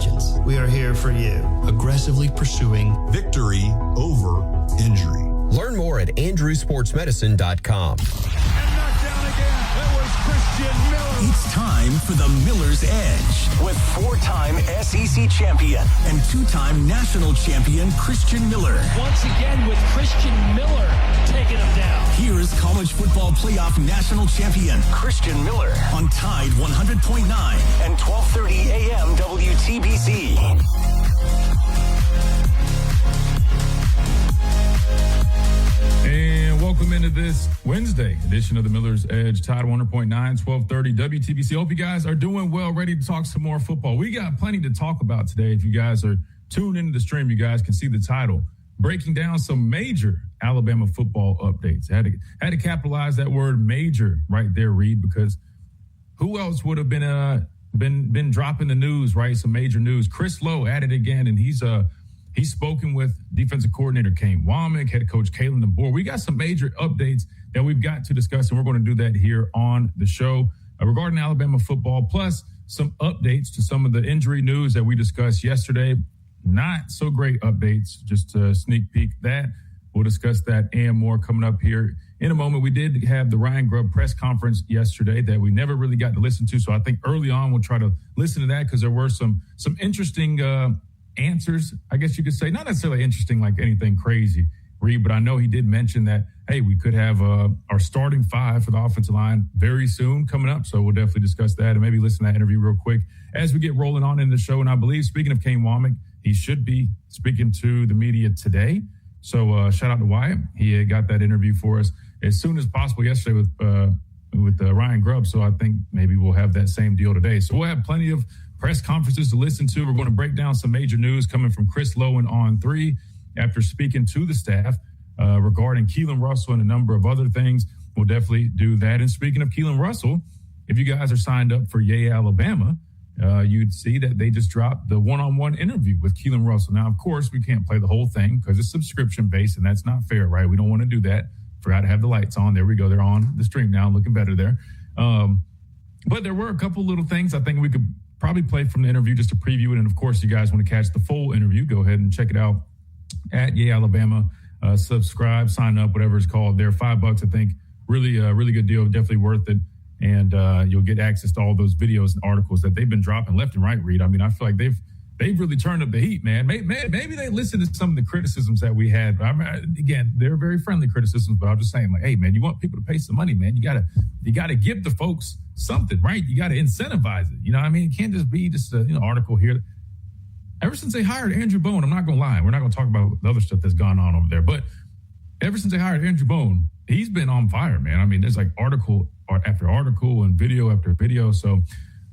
Legends, we are here for you. Aggressively pursuing victory over injury. Learn more at andrewsportsmedicine.com. And knocked down again. That was Christian Miller. It's time for the Miller's Edge with four-time SEC champion and two-time national champion Christian Miller. Once again with Christian Miller taking him down. Here is college football playoff national champion Christian Miller on Tide 100.9 and 12:30 a.m. WTBC. And welcome into this Wednesday edition of the Miller's Edge, Tide 100.9, 1230 WTBC. Hope you guys are doing well, ready to talk some more football. We got plenty to talk about today. If you guys are tuned into the stream, you guys can see the title, breaking down some major Alabama football updates. I had to capitalize that word major right there, Reed, because who else would have been dropping the news, right? Some major news. Chris Lowe at it again, and he's spoken with defensive coordinator Kane Womack, head coach Kalen DeBoer. We got some major updates that we've got to discuss, and we're going to do that here on the show regarding Alabama football, plus some updates to some of the injury news that we discussed yesterday. Not so great updates, just to sneak peek that. We'll discuss that and more coming up here in a moment. We did have the Ryan Grubb press conference yesterday that we never really got to listen to, so I think early on we'll try to listen to that because there were some interesting answers, I guess you could say. Not necessarily interesting like anything crazy, Reed, but I know he did mention that, hey, we could have our starting five for the offensive line very soon coming up, so we'll definitely discuss that and maybe listen to that interview real quick as we get rolling on in the show. And I believe, speaking of Kane Womack, he should be speaking to the media today. So shout out to Wyatt. He got that interview for us as soon as possible yesterday with Ryan Grubb. So I think maybe we'll have that same deal today. So we'll have plenty of press conferences to listen to. We're going to break down some major news coming from Chris Lowe and On 3 after speaking to the staff regarding Keelan Russell and a number of other things. We'll definitely do that. And speaking of Keelan Russell, if you guys are signed up for Yay Alabama, you'd see that they just dropped the one-on-one interview with Keelan Russell. Now, of course, we can't play the whole thing because it's subscription-based, and that's not fair, right? We don't want to do that. Forgot to have the lights on. There we go. They're on the stream now, looking better there. But there were a couple little things I think we could probably play from the interview just to preview it. And, of course, you guys want to catch the full interview, go ahead and check it out at Yay Alabama. Subscribe, sign up, whatever it's called there. $5, I think. Really good deal. Definitely worth it. And you'll get access to all those videos and articles that they've been dropping left and right, Reed. I mean, I feel like they've really turned up the heat, man. Maybe they listened to some of the criticisms that we had. Again, they're very friendly criticisms, but I'm just saying, like, hey, man, you want people to pay some money, man. You gotta give the folks something, right? You got to incentivize it. You know what I mean? It can't just be just an article here. Ever since they hired Andrew Bone, I'm not going to lie. We're not going to talk about the other stuff that's gone on over there, but ever since they hired Andrew Bone, he's been on fire, man. I mean, there's like article after article and video after video. So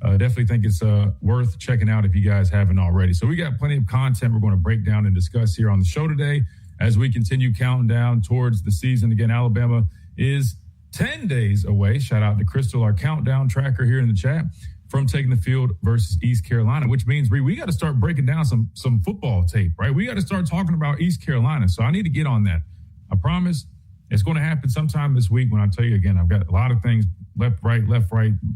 definitely think it's worth checking out if you guys haven't already. So we got plenty of content we're going to break down and discuss here on the show today as we continue counting down towards the season. Again, Alabama is 10 days away. Shout out to Crystal, our countdown tracker here in the chat, from taking the field versus East Carolina, which means we got to start breaking down some football tape, right? We got to start talking about East Carolina. So I need to get on that. I promise. It's going to happen sometime this week when I tell you again, I've got a lot of things left, right.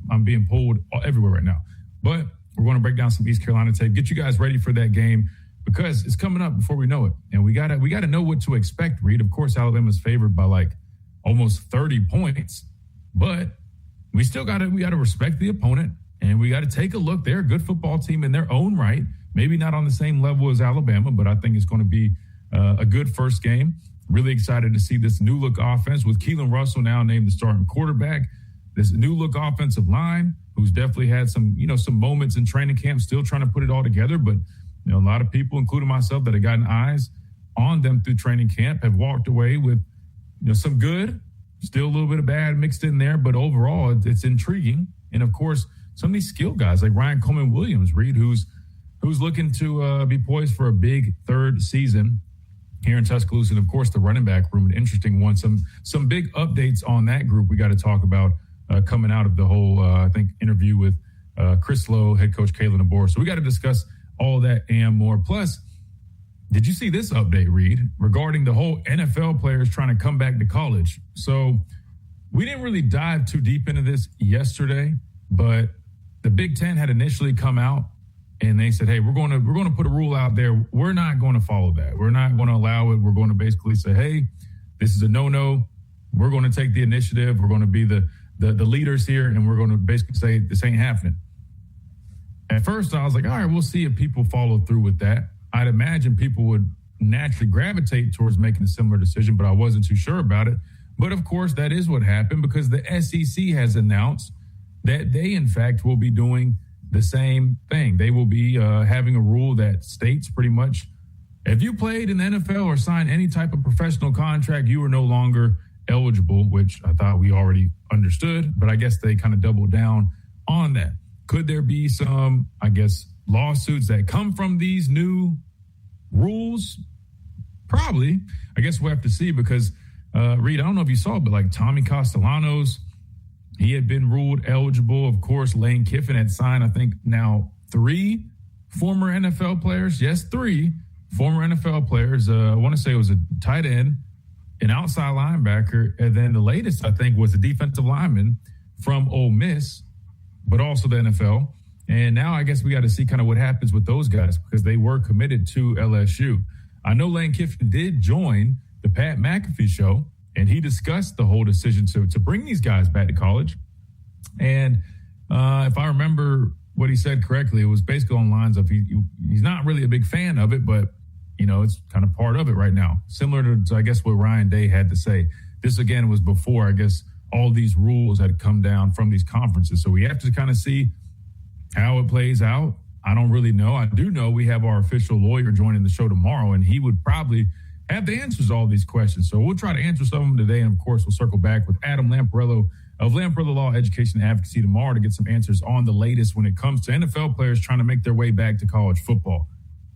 I'm being pulled everywhere right now. But we're going to break down some East Carolina tape, get you guys ready for that game because it's coming up before we know it. And we got to know what to expect, Reed. Of course, Alabama's favored by like almost 30 points, but we got to respect the opponent and we got to take a look. They're a good football team in their own right. Maybe not on the same level as Alabama, but I think it's going to be a good first game. Really excited to see this new look offense with Keelan Russell now named the starting quarterback. This new look offensive line, who's definitely had some moments in training camp, still trying to put it all together. But a lot of people, including myself, that have gotten eyes on them through training camp, have walked away with some good, still a little bit of bad mixed in there. But overall, it's intriguing. And of course, some of these skill guys like Ryan Coleman-Williams, Reed, who's looking to be poised for a big third season here in Tuscaloosa. And of course, the running back room, an interesting one. Some big updates on that group we got to talk about coming out of the whole, I think, interview with Chris Lowe, head coach Kalen DeBoer. So we got to discuss all that and more. Plus, did you see this update, Reed, regarding the whole NFL players trying to come back to college? So we didn't really dive too deep into this yesterday, but the Big Ten had initially come out and they said, hey, we're going to put a rule out there. We're not going to follow that. We're not going to allow it. We're going to basically say, hey, this is a no-no. We're going to take the initiative. We're going to be the leaders here, and we're going to basically say this ain't happening. At first, I was like, all right, we'll see if people follow through with that. I'd imagine people would naturally gravitate towards making a similar decision, but I wasn't too sure about it. But, of course, that is what happened because the SEC has announced that they, in fact, will be doing the same thing. They will be having a rule that states pretty much if you played in the NFL or signed any type of professional contract, you are no longer eligible, which I thought we already understood, but I guess they kind of doubled down on that. Could there be some, I guess, lawsuits that come from these new rules? Probably. I guess we'll have to see because, Reed, I don't know if you saw it, but like Tommy Castellanos, he had been ruled eligible. Of course, Lane Kiffin had signed, I think, now 3 former NFL players. Yes, 3 former NFL players. I want to say it was a tight end, an outside linebacker, and then the latest, I think, was a defensive lineman from Ole Miss, but also the NFL. And now I guess we got to see kind of what happens with those guys because they were committed to LSU. I know Lane Kiffin did join the Pat McAfee show, and he discussed the whole decision to bring these guys back to college. And if I remember what he said correctly, it was basically on lines of he's not really a big fan of it, but, you know, it's kind of part of it right now. Similar to, I guess, what Ryan Day had to say. This, again, was before, I guess, all these rules had come down from these conferences. So we have to kind of see how it plays out. I don't really know. I do know we have our official lawyer joining the show tomorrow, and he would probably have the answers to all these questions. So we'll try to answer some of them today. And, of course, we'll circle back with Adam Lamparello of Lamparello Law Education and Advocacy tomorrow to get some answers on the latest when it comes to NFL players trying to make their way back to college football.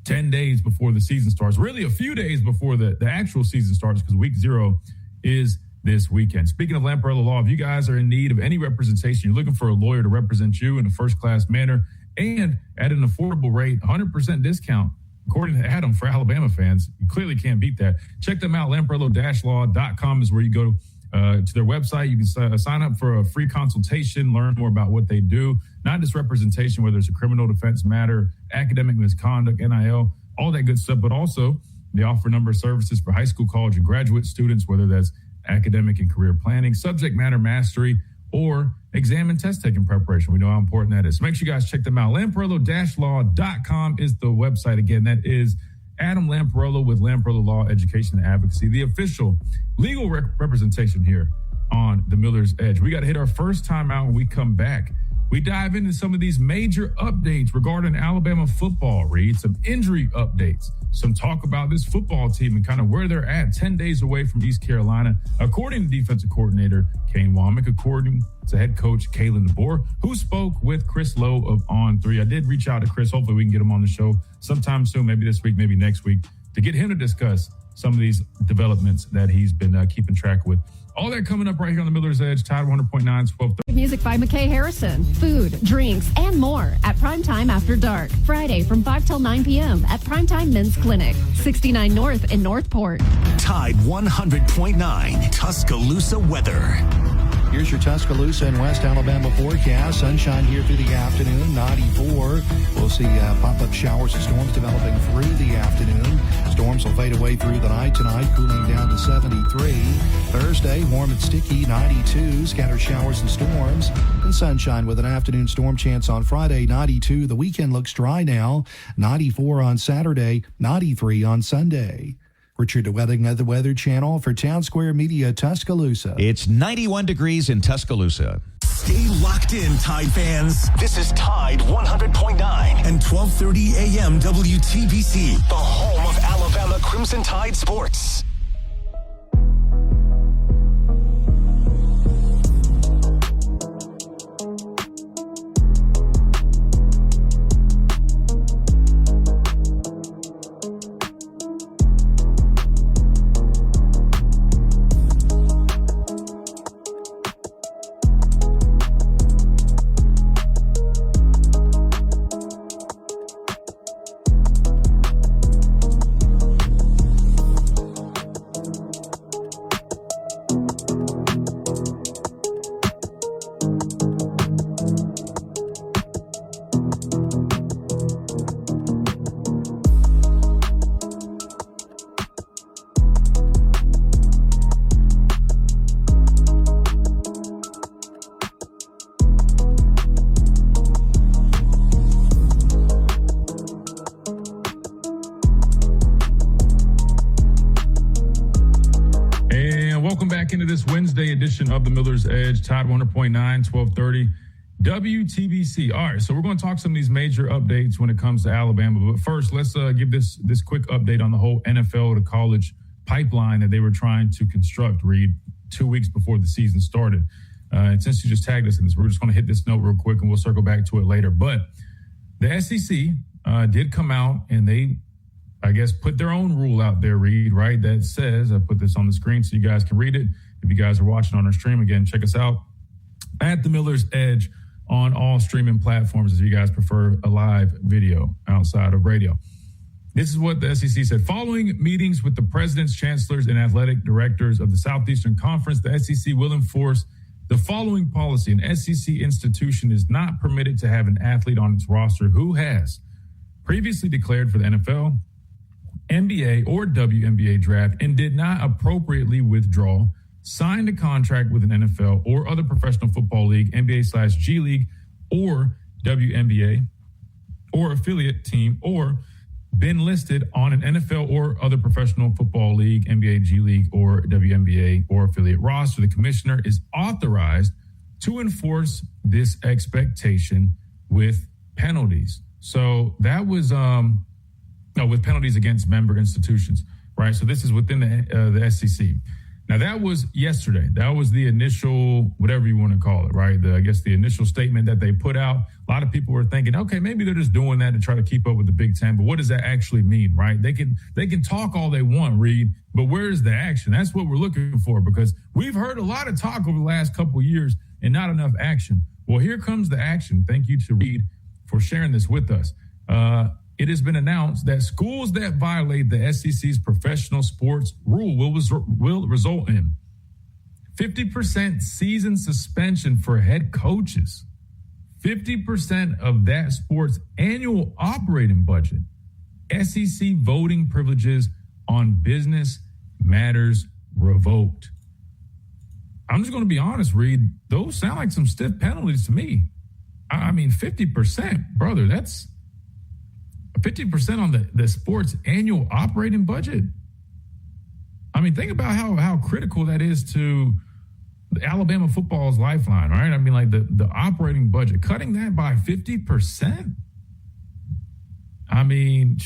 10 days before the season starts, really a few days before the actual season starts because week 0 is this weekend. Speaking of Lamparello Law, if you guys are in need of any representation, you're looking for a lawyer to represent you in a first-class manner and at an affordable rate, 100% discount, according to Adam, for Alabama fans. You clearly can't beat that. Check them out. Lamparello-law.com is where you go to their website. You can sign up for a free consultation, learn more about what they do, not just representation, whether it's a criminal defense matter, academic misconduct, NIL, all that good stuff, but also they offer a number of services for high school, college, and graduate students, whether that's academic and career planning, subject matter mastery, or exam and test taking preparation. We know how important that is. So make sure you guys check them out. Lamparello-law.com is the website. Again, that is Adam Lamparello with Lamparello Law Education and Advocacy, the official legal representation here on the Miller's Edge. We got to hit our first time out when we come back. We dive into some of these major updates regarding Alabama football, Reed, some injury updates, some talk about this football team and kind of where they're at 10 days away from East Carolina, according to defensive coordinator Kane Womack, according to head coach Kalen DeBoer, who spoke with Chris Lowe of On3. I did reach out to Chris. Hopefully we can get him on the show sometime soon, maybe this week, maybe next week, to get him to discuss some of these developments that he's been keeping track with. All that coming up right here on the Miller's Edge, Tide 100.9, 1230. Music by McKay Harrison. Food, drinks, and more at Primetime After Dark. Friday from 5 till 9 p.m. at Primetime Men's Clinic, 69 North in Northport. Tide 100.9 Tuscaloosa weather. Here's your Tuscaloosa and West Alabama forecast. Sunshine here through the afternoon, 94. We'll see pop-up showers and storms developing through the afternoon. Storms will fade away through the night tonight, cooling down to 73. Thursday, warm and sticky, 92. Scattered showers and storms. And sunshine with an afternoon storm chance on Friday, 92. The weekend looks dry now, 94 on Saturday, 93 on Sunday. Richard DeWething at the Weather Channel for Town Square Media, Tuscaloosa. It's 91 degrees in Tuscaloosa. Stay locked in, Tide fans. This is Tide 100.9 and 1230 AM WTBC, the home of Alabama Crimson Tide sports. into this Wednesday edition of the Miller's Edge, Tide 100.9, 1230 WTBC. All right, so we're going to talk some of these major updates when it comes to Alabama. But first, let's give this quick update on the whole NFL to college pipeline that they were trying to construct, Reed, 2 weeks before the season started. And since you just tagged us in this, we're just going to hit this note real quick and we'll circle back to it later. But the SEC did come out and they, I guess, put their own rule out there, Reed, right? That says, I put this on the screen so you guys can read it. If you guys are watching on our stream, again, check us out at the Miller's Edge on all streaming platforms if you guys prefer a live video outside of radio. This is what the SEC said. Following meetings with the presidents, chancellors, and athletic directors of the Southeastern Conference, the SEC will enforce the following policy. An SEC institution is not permitted to have an athlete on its roster who has previously declared for the NFL, NBA, or WNBA draft and did not appropriately withdraw, signed a contract with an NFL or other professional football league, NBA/G League, or WNBA, or affiliate team, or been listed on an NFL or other professional football league, NBA, G League, or WNBA, or affiliate roster. The commissioner is authorized to enforce this expectation with penalties. So that was with penalties against member institutions, right? So this is within the SEC. Now, that was yesterday. That was the initial, whatever you want to call it, right? I guess the initial statement that they put out. A lot of people were thinking, okay, maybe they're just doing that to try to keep up with the Big Ten. But what does that actually mean, right? They can talk all they want, Reed, but where's the action? That's what we're looking for, because we've heard a lot of talk over the last couple of years and not enough action. Well, here comes the action. Thank you to Reed for sharing this with us. It has been announced that schools that violate the SEC's professional sports rule will result in 50% season suspension for head coaches, 50% of that sport's annual operating budget, SEC voting privileges on business matters revoked. I'm just going to be honest, Reed. Those sound like some stiff penalties to me. I mean, 50%, brother, that's 50% on the sport's annual operating budget. I mean, think about how critical that is to Alabama football's lifeline, right? I mean, like the operating budget, cutting that by 50%. I mean,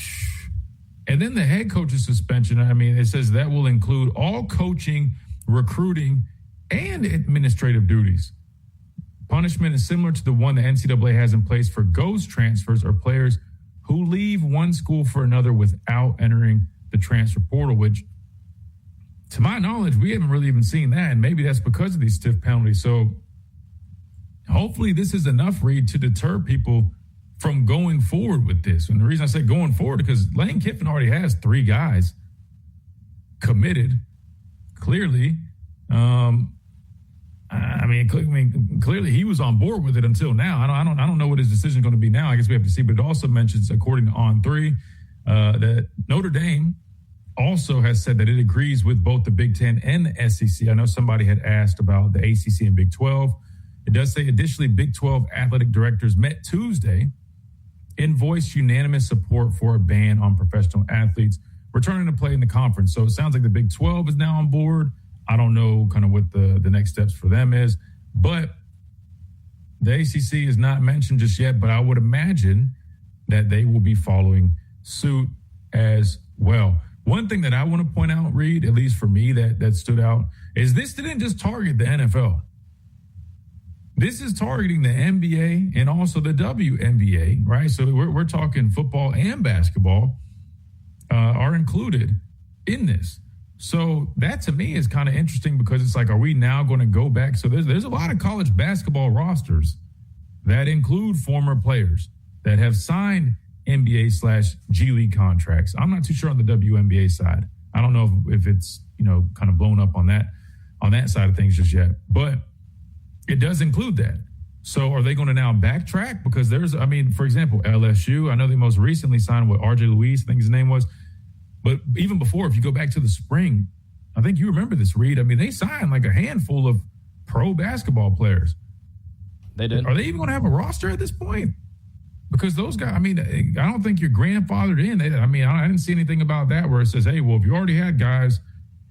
and then the head coach's suspension. I mean, it says that will include all coaching, recruiting, and administrative duties. Punishment is similar to the one the NCAA has in place for ghost transfers or players who leave one school for another without entering the transfer portal, which, to my knowledge, we haven't really even seen that. And maybe that's because of these stiff penalties. So hopefully this is enough, Reed, to deter people from going forward with this. And the reason I say going forward, because Lane Kiffin already has 3 guys committed, clearly. Clearly he was on board with it until now. I don't know what his decision is going to be now. I guess we have to see. But it also mentions, according to On3, that Notre Dame also has said that it agrees with both the Big Ten and the SEC. I know somebody had asked about the ACC and Big 12. It does say, additionally, Big 12 athletic directors met Tuesday and voiced unanimous support for a ban on professional athletes returning to play in the conference. So it sounds like the Big 12 is now on board. I don't know kind of what the next steps for them is, but the ACC is not mentioned just yet, but I would imagine that they will be following suit as well. One thing that I want to point out, Reed, at least for me, that stood out, is this didn't just target the NFL. This is targeting the NBA and also the WNBA, right? So we're talking football and basketball are included in this. So that to me is kind of interesting, because it's like, are we now going to go back? So there's a lot of college basketball rosters that include former players that have signed NBA/G League contracts. I'm not too sure on the WNBA side. I don't know if it's, kind of blown up on that side of things just yet, but it does include that. So are they going to now backtrack? Because for example, LSU, I know they most recently signed RJ Luis, I think his name was. But even before, if you go back to the spring, I think you remember this, Reed. I mean, they signed like a handful of pro basketball players. They did. Are they even going to have a roster at this point? Because those guys, I don't think you're grandfathered in. I didn't see anything about that where it says, hey, well, if you already had guys,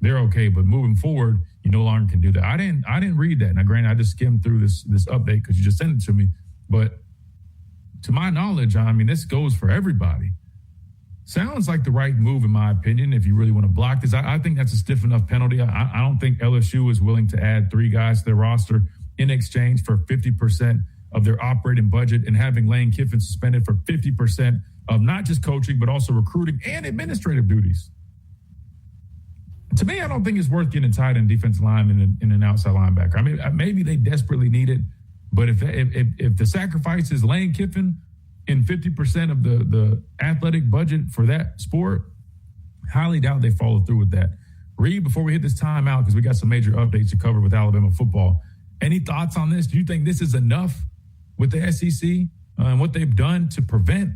they're okay. But moving forward, you no longer can do that. I didn't read that. Now, granted, I just skimmed through this update because you just sent it to me. But to my knowledge, I mean, this goes for everybody. Sounds like the right move, in my opinion, if you really want to block this. I think that's a stiff enough penalty. I don't think LSU is willing to add 3 guys to their roster in exchange for 50% of their operating budget and having Lane Kiffin suspended for 50% of not just coaching, but also recruiting and administrative duties. To me, I don't think it's worth getting tied in defensive line and an outside linebacker. I mean, maybe they desperately need it, but if the sacrifice is Lane Kiffin in 50% of the athletic budget for that sport, highly doubt they follow through with that. Reed, before we hit this timeout, because we got some major updates to cover with Alabama football, any thoughts on this? Do you think this is enough with the SEC and what they've done to prevent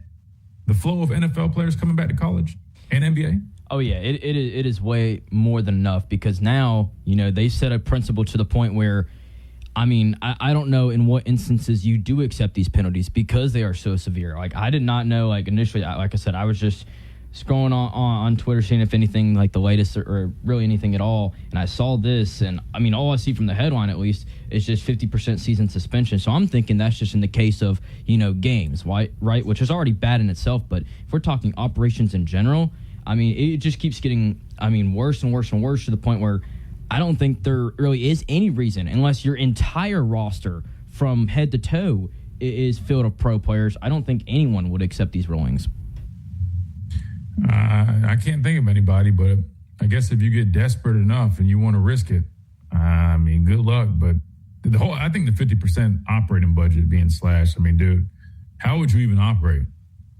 the flow of NFL players coming back to college and NBA? Oh, yeah, it is way more than enough because now, they set a principle to the point where, I mean, I don't know in what instances you do accept these penalties because they are so severe. Like, I did not know, initially, like I said, I was just scrolling on Twitter, seeing if anything, the latest or really anything at all, and I saw this, and, I mean, all I see from the headline, at least, is just 50% season suspension. So I'm thinking that's just in the case of, games, right, which is already bad in itself, but if we're talking operations in general, I mean, it just keeps getting, worse and worse and worse to the point where I don't think there really is any reason, unless your entire roster from head to toe is filled with pro players. I don't think anyone would accept these rulings. I can't think of anybody, but I guess if you get desperate enough and you want to risk it, I mean, good luck. But I think the 50% operating budget being slashed, I mean, dude, how would you even operate?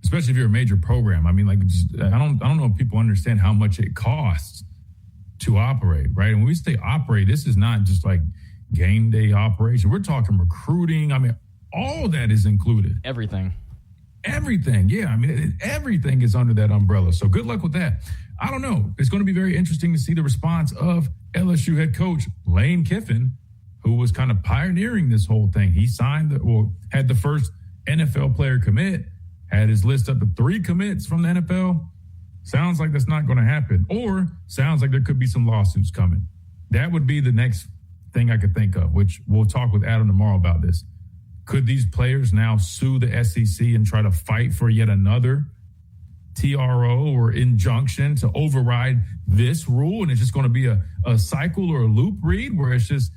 Especially if you're a major program. I mean, I don't know if people understand how much it costs to operate, right? And when we say operate, this is not just like game day operation. We're talking recruiting. I mean, all that is included. Everything. Yeah. I mean, everything is under that umbrella. So good luck with that. I don't know. It's going to be very interesting to see the response of LSU head coach Lane Kiffin, who was kind of pioneering this whole thing. He had the first NFL player commit, had his list up to 3 commits from the NFL. Sounds like that's not going to happen. Or sounds like there could be some lawsuits coming. That would be the next thing I could think of, which we'll talk with Adam tomorrow about this. Could these players now sue the SEC and try to fight for yet another TRO or injunction to override this rule? And it's just going to be a cycle or a loop, Read, where it's just,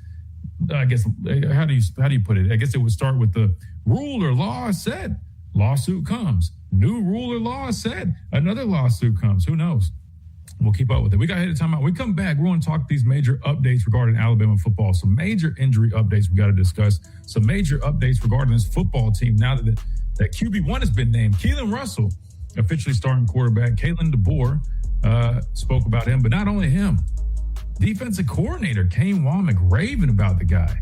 I guess, how do you put it? I guess it would start with the rule or law said, lawsuit comes. New rule or law said, another lawsuit comes. Who knows? We'll keep up with it. We got to hit a timeout. When we come back, we're going to talk these major updates regarding Alabama football. Some major injury updates we got to discuss. Some major updates regarding this football team now that QB1 has been named. Keelan Russell, officially starting quarterback. Kalen DeBoer spoke about him, but not only him. Defensive coordinator Kane Womack raving about the guy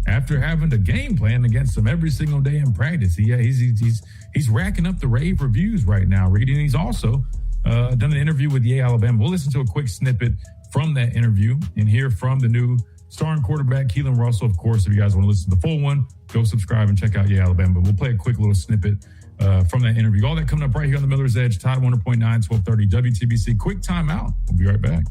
after having to game plan against him every single day in practice. He's racking up the rave reviews right now, reading. He's also done an interview with Yale, Alabama. We'll listen to a quick snippet from that interview and hear from the new starting quarterback, Keelan Russell. Of course, if you guys want to listen to the full one, go subscribe and check out Yale, Alabama. But we'll play a quick little snippet from that interview. All that coming up right here on the Miller's Edge, Tide 100.9, 1230 WTBC. Quick timeout. We'll be right back.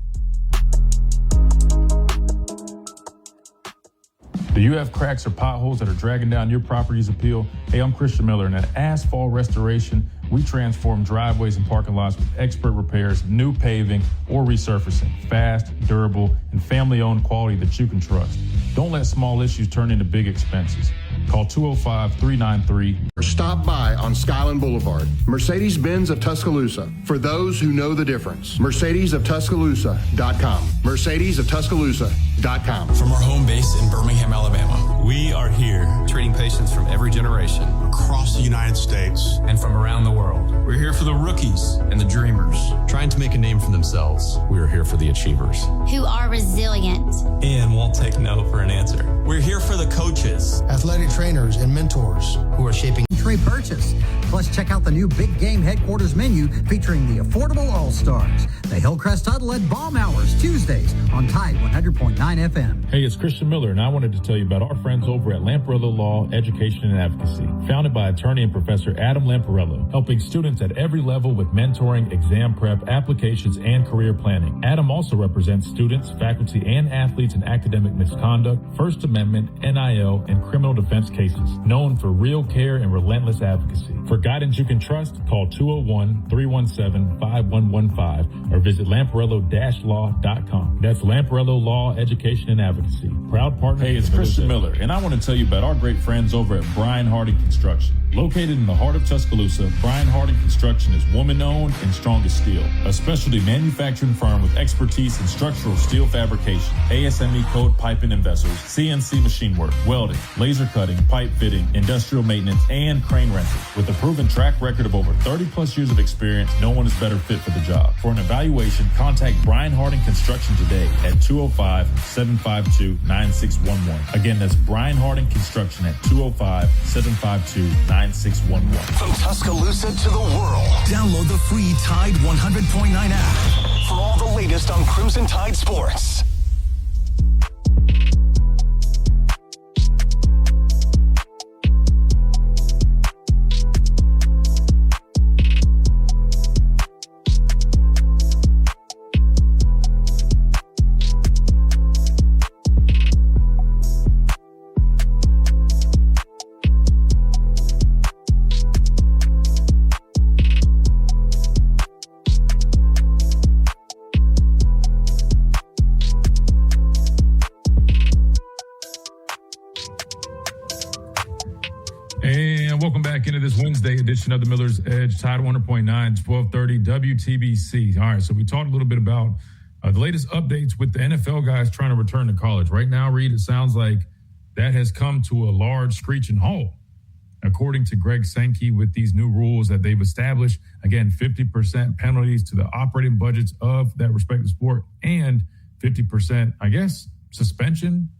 Do you have cracks or potholes that are dragging down your property's appeal? Hey, I'm Christian Miller, and at Asphalt Restoration, we transform driveways and parking lots with expert repairs, new paving, or resurfacing. Fast, durable, and family-owned quality that you can trust. Don't let small issues turn into big expenses. Call 205-393. Stop by on Skyland Boulevard. Mercedes-Benz of Tuscaloosa. For those who know the difference. Mercedes-of-Tuscaloosa.com. Mercedes-of-Tuscaloosa.com. From our home base in Birmingham, Alabama, we are here treating patients from every generation across the United States and from around the world. We're here for the rookies and the dreamers trying to make a name for themselves. We're here for the achievers who are resilient and won't take no for an answer. We're here for the coaches, athletic trainers, and mentors who are shaping trade purchase. Plus, check out the new Big Game Headquarters menu featuring the affordable All-Stars. The Hillcrest Huddle at Bomb Hours, Tuesdays on Tide 100.9 FM. Hey, it's Christian Miller, and I wanted to tell you about our friends over at Lamparello Law, Education and Advocacy. Founded by attorney and Professor Adam Lamparello, helping students at every level with mentoring, exam prep, applications, and career planning. Adam also represents students, faculty, and athletes in academic misconduct, First Amendment, NIL, and criminal defense cases. Known for real care and relentless advocacy. For guidance you can trust, call 201-317-5115 or visit lamparello-law.com. That's Lamparello Law, Education, and Advocacy. Proud partner. Hey, it's Christian Miller, and I want to tell you about our great friends over at Brian Harding Construction. Located in the heart of Tuscaloosa, Brian Harding Construction is woman-owned and strong as steel. A specialty manufacturing firm with expertise in structural steel fabrication, ASME code piping and vessels, CNC machine work, welding, laser cutting, pipe fitting, industrial maintenance, and crane rentals. With a proven track record of over 30-plus years of experience, no one is better fit for the job. For an evaluation, contact Brian Harding Construction today at 205-752-9611. Again, that's Brian Harding Construction at 205-752-9611. From Tuscaloosa to the world, download the free Tide 100.9 app for all the latest on Crimson Tide sports. Welcome back into this Wednesday edition of the Miller's Edge, Tide 100.9, 1230 WTBC. All right, so we talked a little bit about the latest updates with the NFL guys trying to return to college. Right now, Reed, it sounds like that has come to a large screeching halt. According to Greg Sankey, with these new rules that they've established, again, 50% penalties to the operating budgets of that respective sport and 50%, I guess, suspension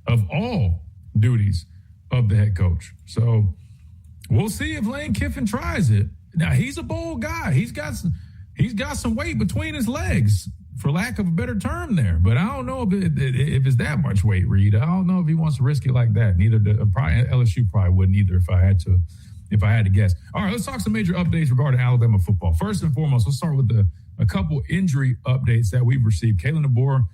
of all duties of the head coach. So we'll see if Lane Kiffin tries it. Now, he's a bold guy. He's got some weight between his legs, for lack of a better term there. But I don't know if it's that much weight, Reed. I don't know if he wants to risk it like that. LSU probably wouldn't either if I had to guess. All right, let's talk some major updates regarding Alabama football. First and foremost, let's start with a couple injury updates that we've received. Kalen DeBoer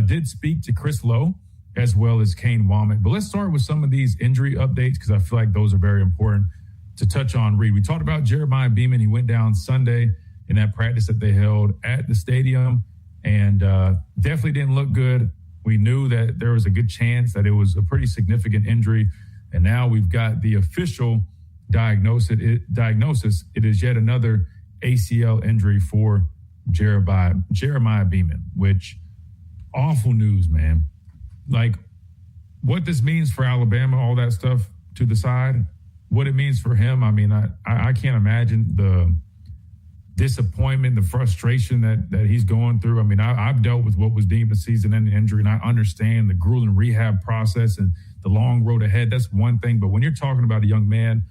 did speak to Chris Lowe as well as Kane Womack. But let's start with some of these injury updates because I feel like those are very important to touch on, Reed. We talked about Jeremiah Beeman. He went down Sunday in that practice that they held at the stadium and definitely didn't look good. We knew that there was a good chance that it was a pretty significant injury. And now we've got the official diagnosis. It is yet another ACL injury for Jeremiah Beeman, which awful news, man. Like what this means for Alabama, all that stuff to the side, what it means for him. I mean, I can't imagine the disappointment, the frustration that he's going through. I mean, I've dealt with what was deemed a season-ending injury, and I understand the grueling rehab process and the long road ahead. That's one thing. But when you're talking about a young man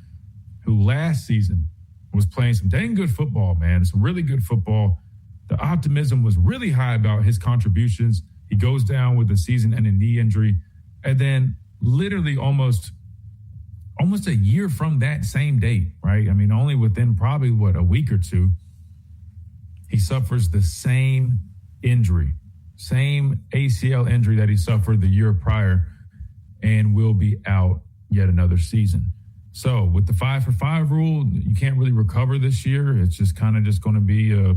who last season was playing some dang good football, man, some really good football, the optimism was really high about his contributions. He goes down with a season-ending knee injury, and then literally almost a year from that same date, right? I mean, only within probably, a week or two, he suffers the same injury, same ACL injury that he suffered the year prior, and will be out yet another season. So with the 5-for-5 rule, you can't really recover this year. It's just kind of going to be a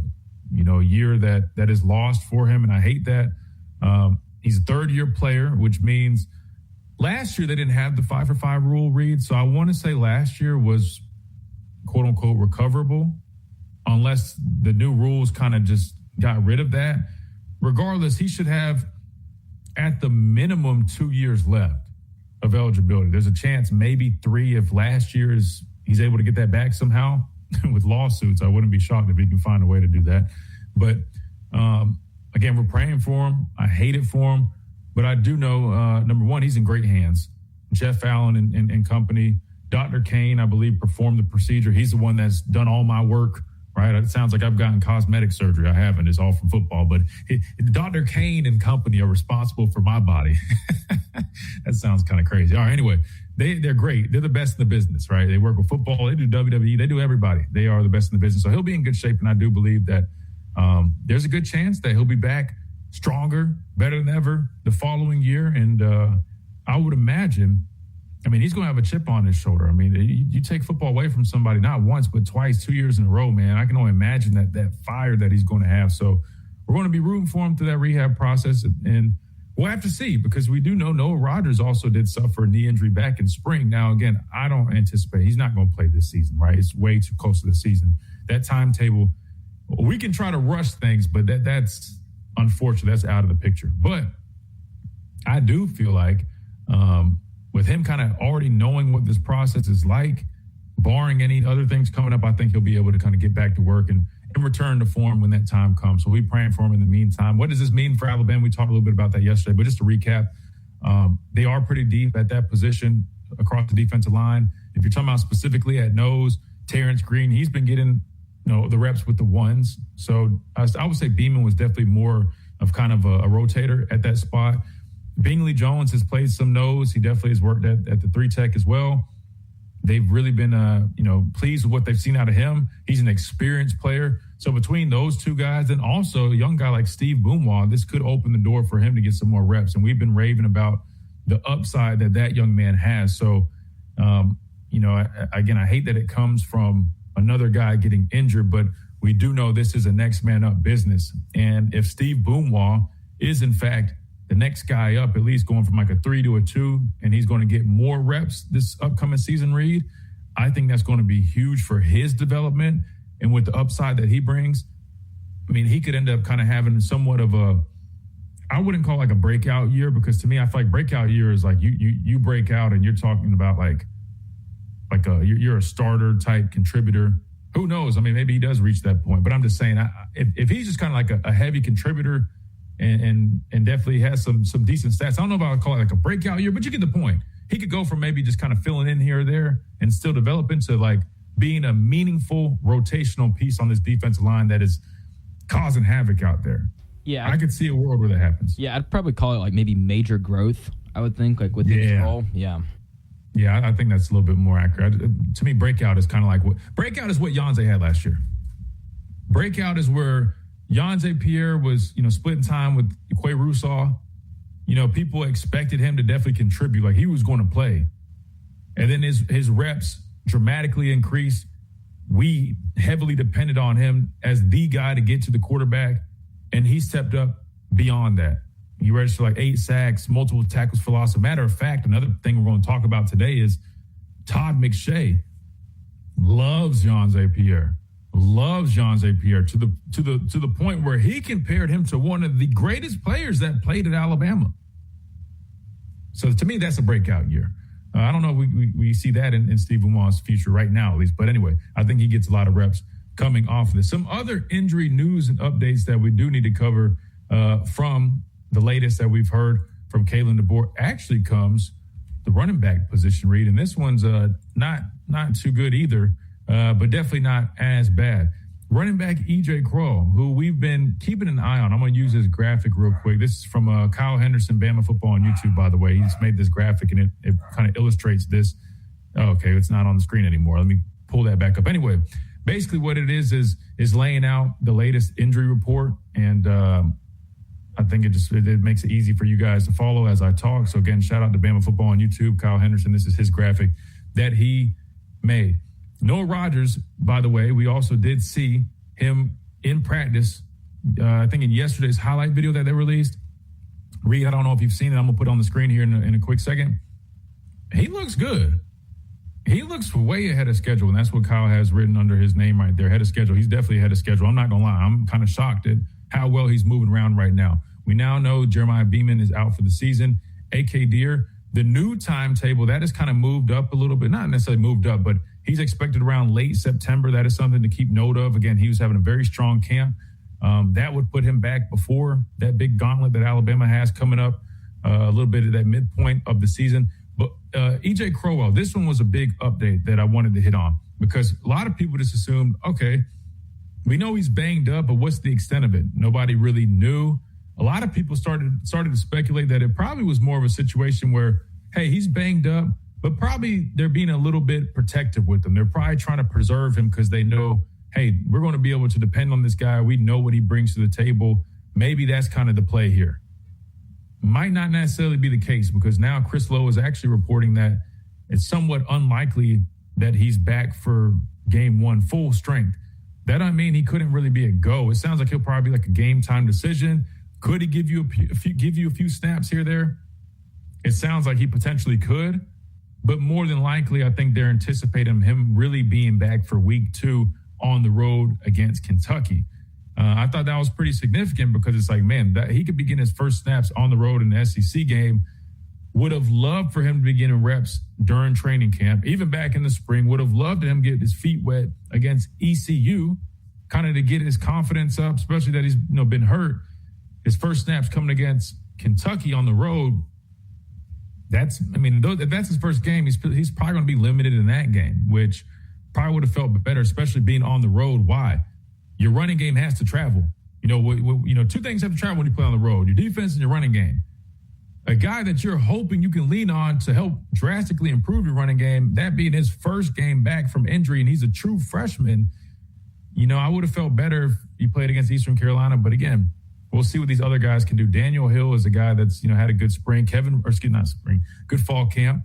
year that is lost for him, and I hate that. He's a third-year player, which means last year they didn't have the 5-for-5 rule, Reed. So I want to say last year was quote-unquote recoverable, unless the new rules kind of just got rid of that. Regardless, he should have at the minimum 2 years left of eligibility. There's a chance maybe 3 if last year he's able to get that back somehow with lawsuits. I wouldn't be shocked if he can find a way to do that. But again, we're praying for him. I hate it for him. But I do know, number one, he's in great hands. Jeff Allen and company. Dr. Kane, I believe, performed the procedure. He's the one that's done all my work right? It sounds like I've gotten cosmetic surgery. I haven't. It's all from football. But Dr. Kane and company are responsible for my body. That sounds kind of crazy. All right, anyway, they're great. They're the best in the business, right? They work with football. They do WWE. They do everybody. They are the best in the business. So he'll be in good shape, and I do believe that there's a good chance that he'll be back stronger, better than ever the following year. And I would imagine, he's going to have a chip on his shoulder. You take football away from somebody not once, but twice, 2 years in a row, man. I can only imagine that fire that he's going to have. So we're going to be rooting for him through that rehab process. And we'll have to see, because we do know Noah Rodgers also did suffer a knee injury back in spring. Now, again, I don't anticipate he's not going to play this season, right? It's way too close to the season. That timetable, we can try to rush things, but that's unfortunate. That's out of the picture. But I do feel like with him kind of already knowing what this process is like, barring any other things coming up, I think he'll be able to kind of get back to work and return to form when that time comes. So we're praying for him in the meantime. What does this mean for Alabama? We talked a little bit about that yesterday, but just to recap, they are pretty deep at that position across the defensive line. If you're talking about specifically at nose, Terrence Green, he's been getting the reps with the ones. So I would say Beeman was definitely more of kind of a rotator at that spot. Bingley Jones has played some nose. He definitely has worked at the 3-tech as well. They've really been, pleased with what they've seen out of him. He's an experienced player. So between those two guys, and also a young guy like Steve Boomwah, this could open the door for him to get some more reps. And we've been raving about the upside that young man has. So, again, I hate that it comes from another guy getting injured, but we do know this is a next man up business. And if Steve Boomwah is, in fact, the next guy up, at least going from like a 3 to a 2, and he's going to get more reps this upcoming season, Reed, I think that's going to be huge for his development. And with the upside that he brings, he could end up kind of having somewhat of I wouldn't call like a breakout year, because to me, I feel like breakout year is like you break out and you're talking about you're a starter type contributor. Who knows? Maybe he does reach that point, but I'm just saying, if he's just kind of like a heavy contributor and definitely has some decent stats. I don't know if I would call it like a breakout year, but you get the point. He could go from maybe just kind of filling in here or there and still develop into like being a meaningful rotational piece on this defensive line that is causing havoc out there. Yeah. I could see a world where that happens. Yeah, I'd probably call it like maybe major growth, I would think, like within his role. Yeah. Yeah, I think that's a little bit more accurate. To me, breakout is kind of like breakout is what Yonze had last year. Breakout is where Yonze Pierre was, splitting time with Quay Russaw. People expected him to definitely contribute, like he was going to play. And then his reps dramatically increased. We heavily depended on him as the guy to get to the quarterback, and he stepped up beyond that. He registered like 8 sacks, multiple tackles for loss. As a matter of fact, another thing we're going to talk about today is Todd McShay loves Yonze Pierre. Loves Yonze Pierre to the point where he compared him to one of the greatest players that played at Alabama. So to me, that's a breakout year. I don't know if we see that in Steve Boomwah's future right now, at least. But anyway, I think he gets a lot of reps coming off of this. Some other injury news and updates that we do need to cover from the latest that we've heard from Kalen DeBoer actually comes the running back position, Reed. And this one's not too good either. But definitely not as bad. Running back E.J. Crow, who we've been keeping an eye on. I'm going to use this graphic real quick. This is from Kyle Henderson, Bama Football on YouTube, by the way. He just made this graphic, and it kind of illustrates this. Oh, okay, it's not on the screen anymore. Let me pull that back up. Anyway, basically what it is laying out the latest injury report, and I think it makes it easy for you guys to follow as I talk. So, again, shout out to Bama Football on YouTube. Kyle Henderson, this is his graphic that he made. Noah Rodgers, by the way, we also did see him in practice, I think in yesterday's highlight video that they released. Reed, I don't know if you've seen it. I'm going to put it on the screen here in a quick second. He looks good. He looks way ahead of schedule, and that's what Kyle has written under his name right there, ahead of schedule. He's definitely ahead of schedule. I'm not going to lie. I'm kind of shocked at how well he's moving around right now. We now know Jeremiah Beeman is out for the season. A.K. Deere, the new timetable, that has kind of moved up a little bit. Not necessarily moved up, but he's expected around late September. That is something to keep note of. Again, he was having a very strong camp. That would put him back before that big gauntlet that Alabama has coming up, a little bit of that midpoint of the season. But E.J. Crowell, this one was a big update that I wanted to hit on because a lot of people just assumed, okay, We know he's banged up, but what's the extent of it? Nobody really knew. A lot of people started to speculate that it probably was more of a situation where, hey, he's banged up, but probably they're being a little bit protective with him. They're probably trying to preserve him because they know, hey, we're going to be able to depend on this guy. We know what he brings to the table. Maybe that's kind of the play here. Might not necessarily be the case because now Chris Lowe is actually reporting that it's somewhat unlikely that he's back for game one full strength. That doesn't mean he couldn't really be a go. It sounds like he'll probably be like a game time decision. Could he give you a few snaps here or there? It sounds like he potentially could, but more than likely, I think they're anticipating him really being back for week 2 on the road against Kentucky. I thought that was pretty significant because it's like, man, that he could be getting his first snaps on the road in the SEC game. Would have loved for him to be getting reps during training camp, even back in the spring. Would have loved him get his feet wet against ECU, kind of to get his confidence up, especially that he's been hurt. His first snaps coming against Kentucky on the road. If that's his first game, he's probably going to be limited in that game, which probably would have felt better, especially being on the road. Why? Your running game has to travel. Two things have to travel when you play on the road: your defense and your running game. A guy that you're hoping you can lean on to help drastically improve your running game, that being his first game back from injury, and he's a true freshman. I would have felt better if he played against Eastern Carolina, but again, we'll see what these other guys can do. Daniel Hill is a guy that's, had a good spring. Good fall camp.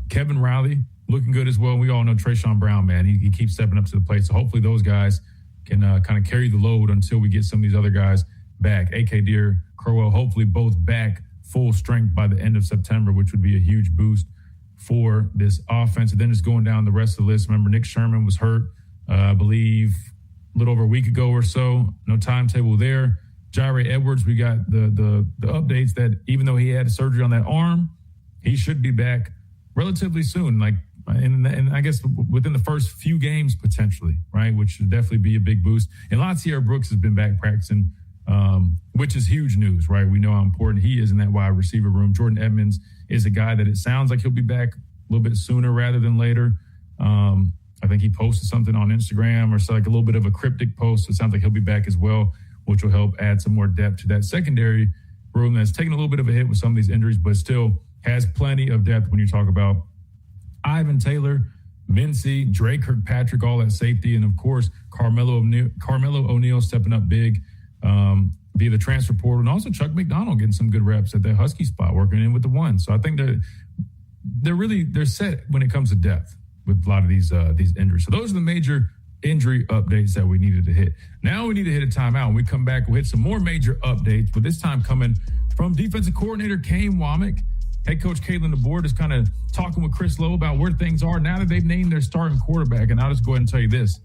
Kevin Riley looking good as well. We all know Trayshawn Brown, man. He keeps stepping up to the plate. So hopefully those guys can kind of carry the load until we get some of these other guys back. A.K. Deere, Crowell, hopefully both back full strength by the end of September, which would be a huge boost for this offense. And then just going down the rest of the list, remember Nick Sherman was hurt, I believe, a little over a week ago or so. No timetable there. Jaire Edwards, we got the updates that even though he had surgery on that arm, he should be back relatively soon, and I guess within the first few games potentially, right, which should definitely be a big boost. And Lancier Brooks has been back practicing, which is huge news, right? We know how important he is in that wide receiver room. Jordan Edmonds is a guy that it sounds like he'll be back a little bit sooner rather than later. I think he posted something on Instagram or so, like a little bit of a cryptic post. So it sounds like he'll be back as well, which will help add some more depth to that secondary room that's taken a little bit of a hit with some of these injuries, but still has plenty of depth when you talk about Ivan Taylor, Mincy, Drake Kirkpatrick, all that safety, and of course Carmelo O'Neal stepping up big via the transfer portal, and also Chuck McDonald getting some good reps at that Husky spot, working in with the one. So I think they're set when it comes to depth with a lot of these injuries. So those are the major injury updates that we needed to hit. Now we need to hit a timeout. When we come back, we'll hit some more major updates, but this time coming from defensive coordinator Kane Womack. Head coach Kalen DeBoer is kind of talking with Chris Lowe about where things are now that they've named their starting quarterback. And I'll just go ahead and tell you this.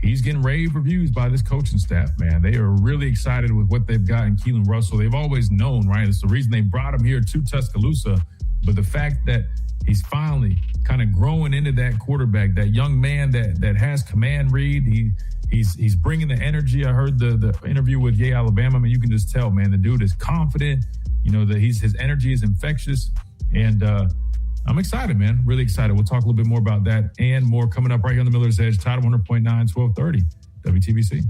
He's getting rave reviews by this coaching staff, man. They are really excited with what they've got in Keelan Russell. They've always known, right? It's the reason they brought him here to Tuscaloosa. But the fact that he's finally kind of growing into that quarterback, that young man that has command read. He's bringing the energy. I heard the interview with Yale, Alabama. I mean, you can just tell, man, the dude is confident. That his energy is infectious. And I'm excited, man. Really excited. We'll talk a little bit more about that and more coming up right here on the Miller's Edge. Tide 100.9, 1230, WTBC.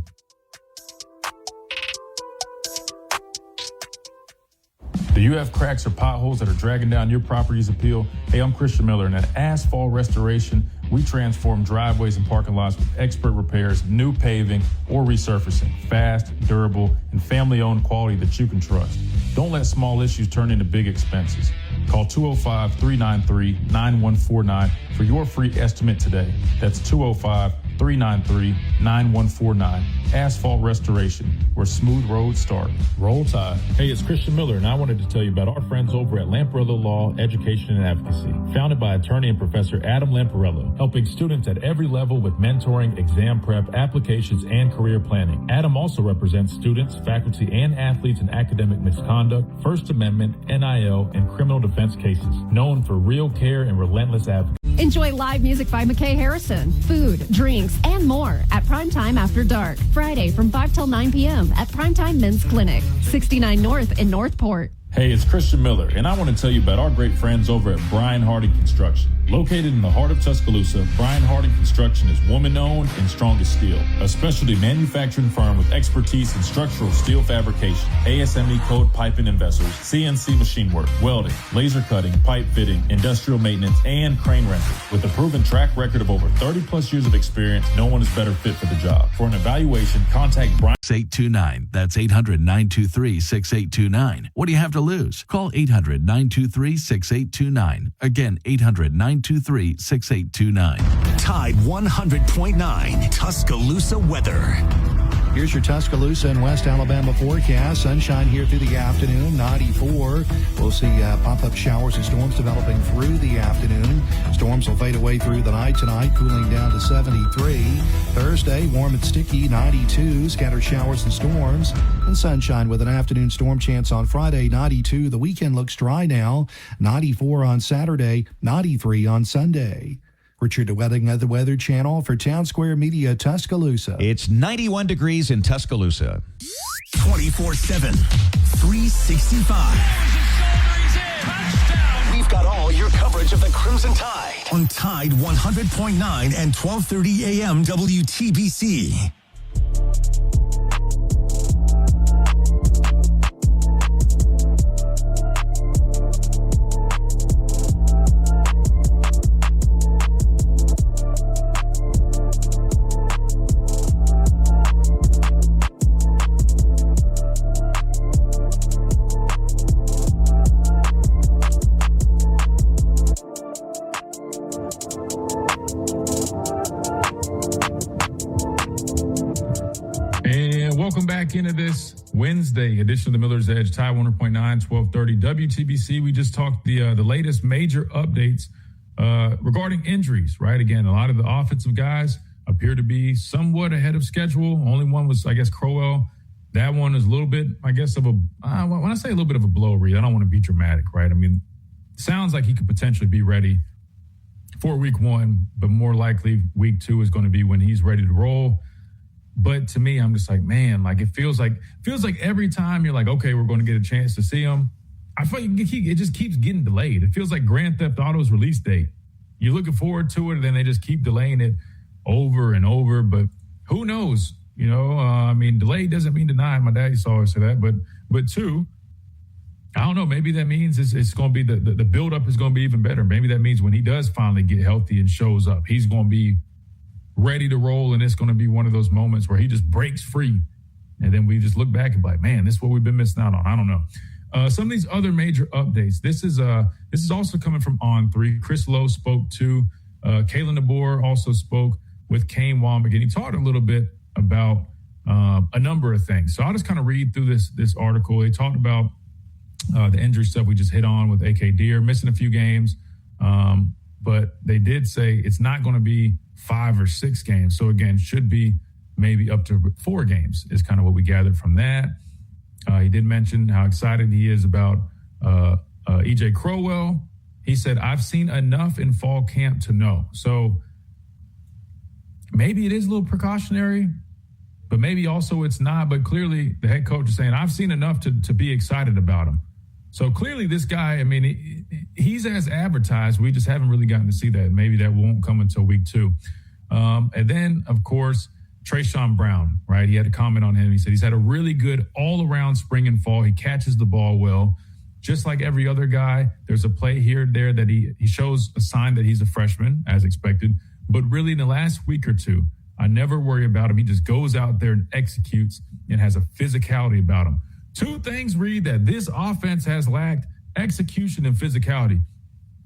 Do you have cracks or potholes that are dragging down your property's appeal? Hey, I'm Christian Miller, and at Asphalt Restoration, we transform driveways and parking lots with expert repairs, new paving, or resurfacing. Fast, durable, and family-owned quality that you can trust. Don't let small issues turn into big expenses. Call 205-393-9149 for your free estimate today. That's 205-393-9149. Asphalt Restoration, where smooth roads start. Roll Tide. Hey, it's Christian Miller, and I wanted to tell you about our friends over at Lamparello Law, Education and Advocacy. Founded by attorney and Professor Adam Lamparello, helping students at every level with mentoring, exam prep, applications, and career planning. Adam also represents students, faculty, and athletes in academic misconduct, First Amendment, NIL, and criminal defense cases. Known for real care and relentless advocacy. Enjoy live music by McKay Harrison, food, drinks, and more at Primetime After Dark. Friday from 5 till 9 p.m. at Primetime Men's Clinic, 69 North in Northport. Hey, it's Christian Miller, and I want to tell you about our great friends over at Brian Hardy Construction. Located in the heart of Tuscaloosa, Brian Harding Construction is woman-owned and strong as steel. A specialty manufacturing firm with expertise in structural steel fabrication, ASME code piping and vessels, CNC machine work, welding, laser cutting, pipe fitting, industrial maintenance, and crane rentals. With a proven track record of over 30-plus years of experience, no one is better fit for the job. For an evaluation, contact Brian. 6829. That's 800-923-6829. What do you have to lose? Call 800-923-6829. Again, 800-923-6829. Tide 100.9 Tuscaloosa weather. Here's your Tuscaloosa and West Alabama forecast. Sunshine here through the afternoon, 94. We'll see pop-up showers and storms developing through the afternoon. Storms will fade away through the night tonight, cooling down to 73. Thursday, warm and sticky, 92. Scattered showers and storms. And sunshine with an afternoon storm chance on Friday, 92. The weekend looks dry now, 94 on Saturday, 93 on Sunday. Richard DeWetting of the Weather Channel for Town Square Media, Tuscaloosa. It's 91 degrees in Tuscaloosa. 24/7, 365. We've got all your coverage of the Crimson Tide on Tide 100.9 and 12:30 a.m. WTBC. Into this Wednesday edition of the Miller's Edge, Tide 100.9, 1230 WTBC. We just talked the latest major updates regarding injuries, right? Again, a lot of the offensive guys appear to be somewhat ahead of schedule. Only one was, I guess, Crowell. That one is a little bit, I guess, of a, when I say a little bit of a blow read, I don't want to be dramatic, right? I mean, sounds like he could potentially be ready for week one, but more likely week two is going to be when he's ready to roll. But to me, I'm just like, man, like it feels like every time you're like, okay, we're going to get a chance to see him, I feel like it just keeps getting delayed. It feels like Grand Theft Auto's release date. You're looking forward to it, and then they just keep delaying it over and over. But who knows? You know, I mean, delayed doesn't mean denied. My dad used to always say that. But two, I don't know. Maybe that means it's going to be the buildup is going to be even better. Maybe that means when he does finally get healthy and shows up, he's going to be ready to roll, and it's going to be one of those moments where he just breaks free, and then we just look back and be like, man, this is what we've been missing out on. I don't know. Some of these other major updates. This is also coming from On3. Chris Lowe spoke to Kalen DeBoer, also spoke with Kane Wommack, and he talked a little bit about a number of things. So I'll just kind of read through this article. They talked about the injury stuff we just hit on with AK Deer, missing a few games, but they did say it's not going to be 5 or 6 games. So again, should be maybe up to 4 games is kind of what we gathered from that. He did mention how excited he is about EJ Crowell. He said, I've seen enough in fall camp to know. So maybe it is a little precautionary, but maybe also it's not. But clearly the head coach is saying, I've seen enough to be excited about him. So clearly this guy, I mean, he's as advertised. We just haven't really gotten to see that. Maybe that won't come until week 2. And then, of course, Trayshawn Brown, right? He had a comment on him. He said he's had a really good all-around spring and fall. He catches the ball well. Just like every other guy, there's a play here and there that he shows a sign that he's a freshman, as expected. But really in the last week or two, I never worry about him. He just goes out there and executes and has a physicality about him. 2 things, Reed, that this offense has lacked: execution and physicality.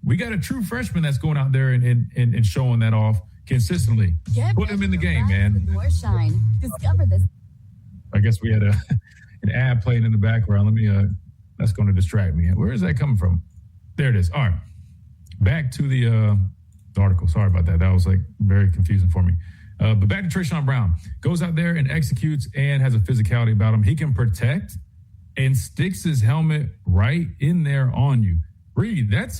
We got a true freshman that's going out there and showing that off consistently. Put him in the game, man. Shine. Discover this. I guess we had an ad playing in the background. That's going to distract me. Where is that coming from? There it is. All right. Back to the article. Sorry about that. That was like very confusing for me. But back to Trayshawn Brown. Goes out there and executes and has a physicality about him. He can protect and sticks his helmet right in there on you. Reed, that's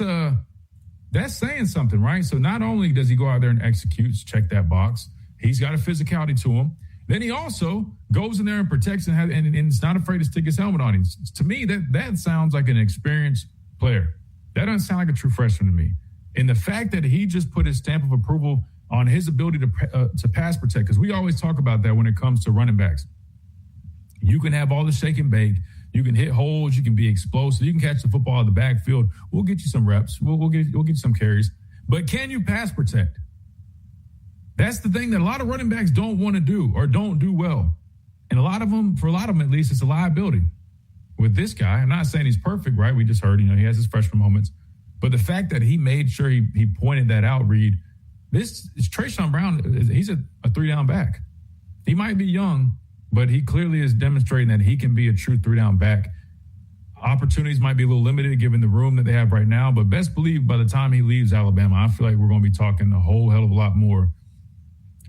saying something, right? So not only does he go out there and executes, check that box, he's got a physicality to him. Then he also goes in there and protects and is not afraid to stick his helmet on him. To me, that sounds like an experienced player. That doesn't sound like a true freshman to me. And the fact that he just put his stamp of approval on his ability to pass protect, because we always talk about that when it comes to running backs. You can have all the shake and bake. You can hit holes. You can be explosive. You can catch the football out of the backfield. We'll get you some reps. We'll get you some carries. But can you pass protect? That's the thing that a lot of running backs don't want to do or don't do well. And for a lot of them at least, it's a liability. With this guy, I'm not saying he's perfect, right? We just heard, he has his freshman moments. But the fact that he made sure he pointed that out, Reed, this is Trayshawn Brown. He's a 3-down back. He might be young, but he clearly is demonstrating that he can be a true 3-down back. Opportunities might be a little limited given the room that they have right now, but best believe by the time he leaves Alabama, I feel like we're going to be talking a whole hell of a lot more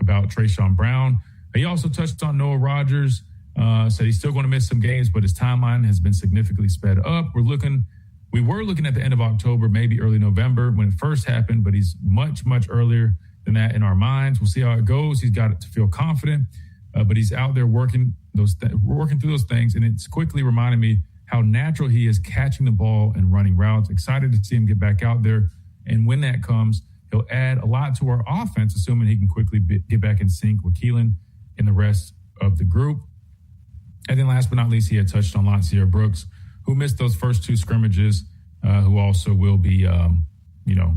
about Trayshawn Brown. He also touched on Noah Rogers, said he's still going to miss some games, but his timeline has been significantly sped up. We were looking at the end of October, maybe early November when it first happened, but he's much, much earlier than that in our minds. We'll see how it goes. He's got to feel confident, but he's out there working through those things, and it's quickly reminding me how natural he is catching the ball and running routes. Excited to see him get back out there, and when that comes, he'll add a lot to our offense, assuming he can quickly get back in sync with Keelan and the rest of the group. And then last but not least, he had touched on Lancia Brooks, who missed those first 2 scrimmages, who also will be,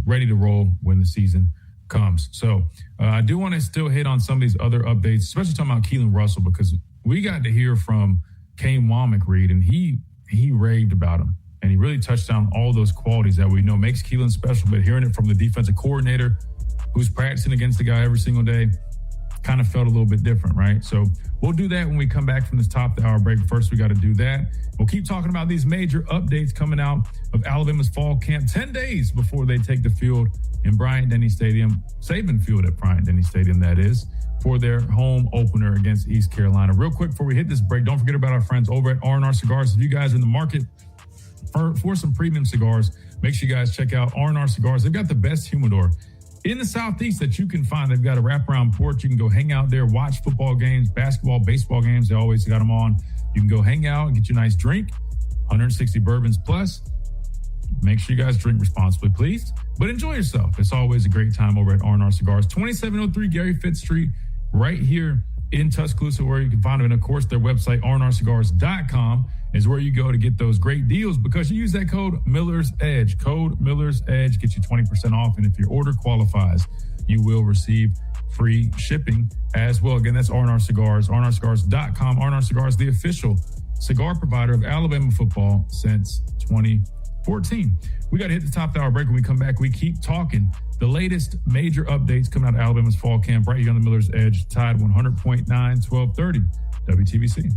ready to roll when the season comes. So I do want to still hit on some of these other updates, especially talking about Keelan Russell, because we got to hear from Kane Womack, Reed, and he raved about him. And he really touched on all those qualities that we know makes Keelan special. But hearing it from the defensive coordinator who's practicing against the guy every single day kind of felt a little bit different, right? So we'll do that when we come back from this top of the hour break. First, we got to do that. We'll keep talking about these major updates coming out of Alabama's fall camp 10 days before they take the field in Bryant-Denny Stadium, Saban Field at Bryant-Denny Stadium, that is, for their home opener against East Carolina. Real quick before we hit this break, don't forget about our friends over at R&R Cigars. If you guys are in the market for some premium cigars, make sure you guys check out R&R Cigars. They've got the best humidor in the Southeast that you can find. They've got a wraparound porch. You can go hang out there, watch football games, basketball, baseball games. They always got them on. You can go hang out and get you a nice drink, 160 bourbons plus. Make sure you guys drink responsibly, please. But enjoy yourself. It's always a great time over at R&R Cigars. 2703 Gary Fitz Street, right here in Tuscaloosa, where you can find them. And, of course, their website, rnrcigars.com, is where you go to get those great deals because you use that code Miller's Edge. Code Miller's Edge gets you 20% off. And if your order qualifies, you will receive free shipping as well. Again, that's R&R Cigars, rnrcigars.com. R&R Cigars, the official cigar provider of Alabama football since 2014. We got to hit the top of the hour break. When we come back, we keep talking the latest major updates coming out of Alabama's fall camp right here on the Miller's Edge, Tide 100.9, 1230 WTBC.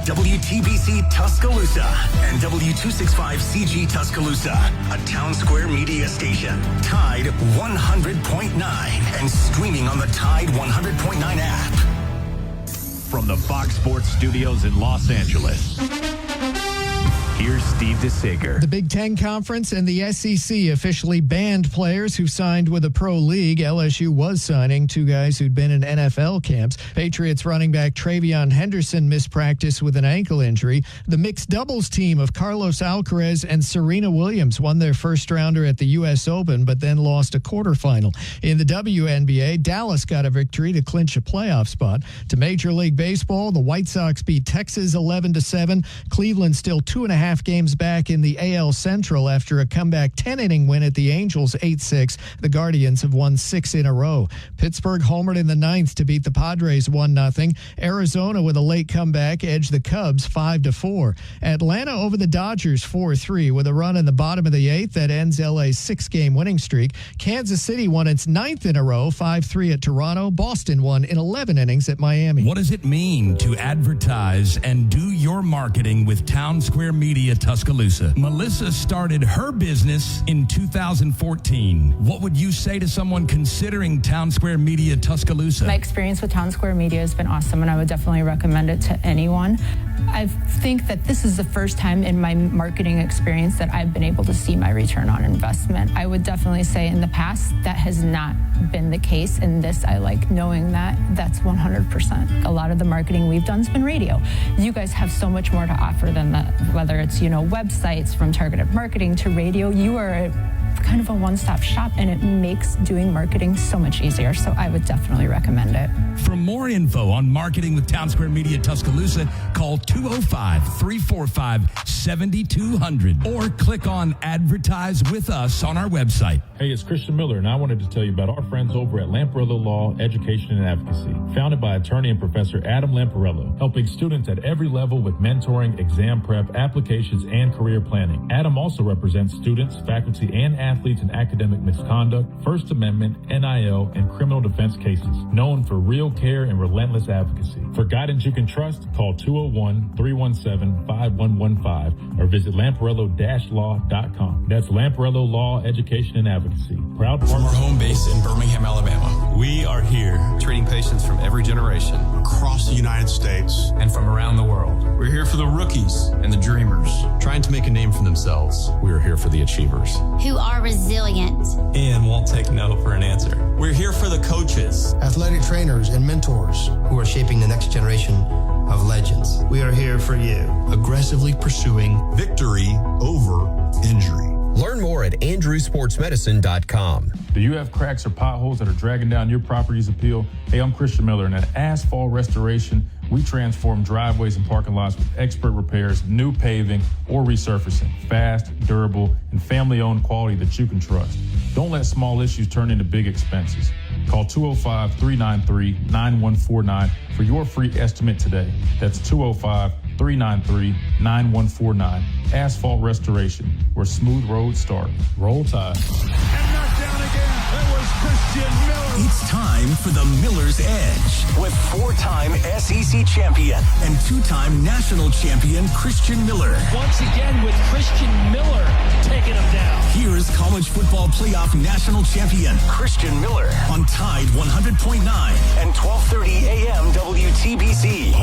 WTBC Tuscaloosa and W265CG Tuscaloosa, a Town Square media station. Tide 100.9 and streaming on the Tide 100.9 app. From the Fox Sports Studios in Los Angeles, here's Steve DeSager. The Big Ten Conference and the SEC officially banned players who signed with a pro league. LSU was signing 2 guys who'd been in NFL camps. Patriots running back Travion Henderson missed practice with an ankle injury. The mixed doubles team of Carlos Alcaraz and Serena Williams won their first rounder at the U.S. Open, but then lost a quarterfinal. In the WNBA, Dallas got a victory to clinch a playoff spot. To Major League Baseball, the White Sox beat Texas 11-7. Cleveland still 2.5 games back in the AL Central after a comeback 10-inning win at the Angels 8-6. The Guardians have won 6 in a row. Pittsburgh homered in the 9th to beat the Padres 1-0. Arizona with a late comeback edged the Cubs 5-4. Atlanta over the Dodgers 4-3 with a run in the bottom of the 8th that ends LA's 6-game winning streak. Kansas City won its 9th in a row 5-3 at Toronto. Boston won in 11 innings at Miami. What does it mean to advertise and do your marketing with Town Square Media Tuscaloosa? Melissa started her business in 2014. What would you say to someone considering Town Square Media Tuscaloosa? My experience with Town Square Media has been awesome, and I would definitely recommend it to anyone. I think that this is the first time in my marketing experience that I've been able to see my return on investment. I would definitely say in the past that has not been the case. In this, I like knowing that that's 100%. A lot of the marketing we've done has been radio. You guys have so much more to offer than that, whether it's, websites from targeted marketing to radio. You are kind of a one-stop shop, and it makes doing marketing so much easier. So I would definitely recommend it. For more info on marketing with Town Square Media Tuscaloosa, call 205-345-7200 or click on Advertise with Us on our website. Hey, it's Christian Miller, and I wanted to tell you about our friends over at Lamparello Law, Education and Advocacy, founded by attorney and Professor Adam Lamparello, helping students at every level with mentoring, exam prep, applications, and career planning. Adam also represents students, faculty, and athletes in academic misconduct, First Amendment, NIL, and criminal defense cases, known for real care and relentless advocacy. For guidance you can trust, call 201-317-5115 or visit lamparello-law.com. That's Lamparello Law, Education and Advocacy. Proud From partner our home base in Birmingham, Alabama, we are here treating patients from every generation across the United States and from around the world. We're here for the rookies and the dreamers, trying to make a name for themselves. We are here for the achievers, who are resilient and won't take no for an answer. We're here for the coaches, athletic trainers, and mentors who are shaping the next generation of legends. We are here for you, aggressively pursuing victory over injury. Learn more at andrewsportsmedicine.com. Do you have cracks or potholes that are dragging down your property's appeal? Hey, I'm Christian Miller, and at Asphalt Restoration, we transform driveways and parking lots with expert repairs, new paving, or resurfacing. Fast, durable, and family-owned quality that you can trust. Don't let small issues turn into big expenses. Call 205-393-9149 for your free estimate today. That's 205-393-9149. Asphalt Restoration, where smooth roads start. Roll Tide. And knocked down again. That was Christian Miller. It's time for the Miller's Edge with four-time SEC champion and two-time national champion Christian Miller. Once again with Christian Miller taking him down. Here's college football playoff national champion Christian Miller on Tide 100.9 and 12:30 a.m. WTBC.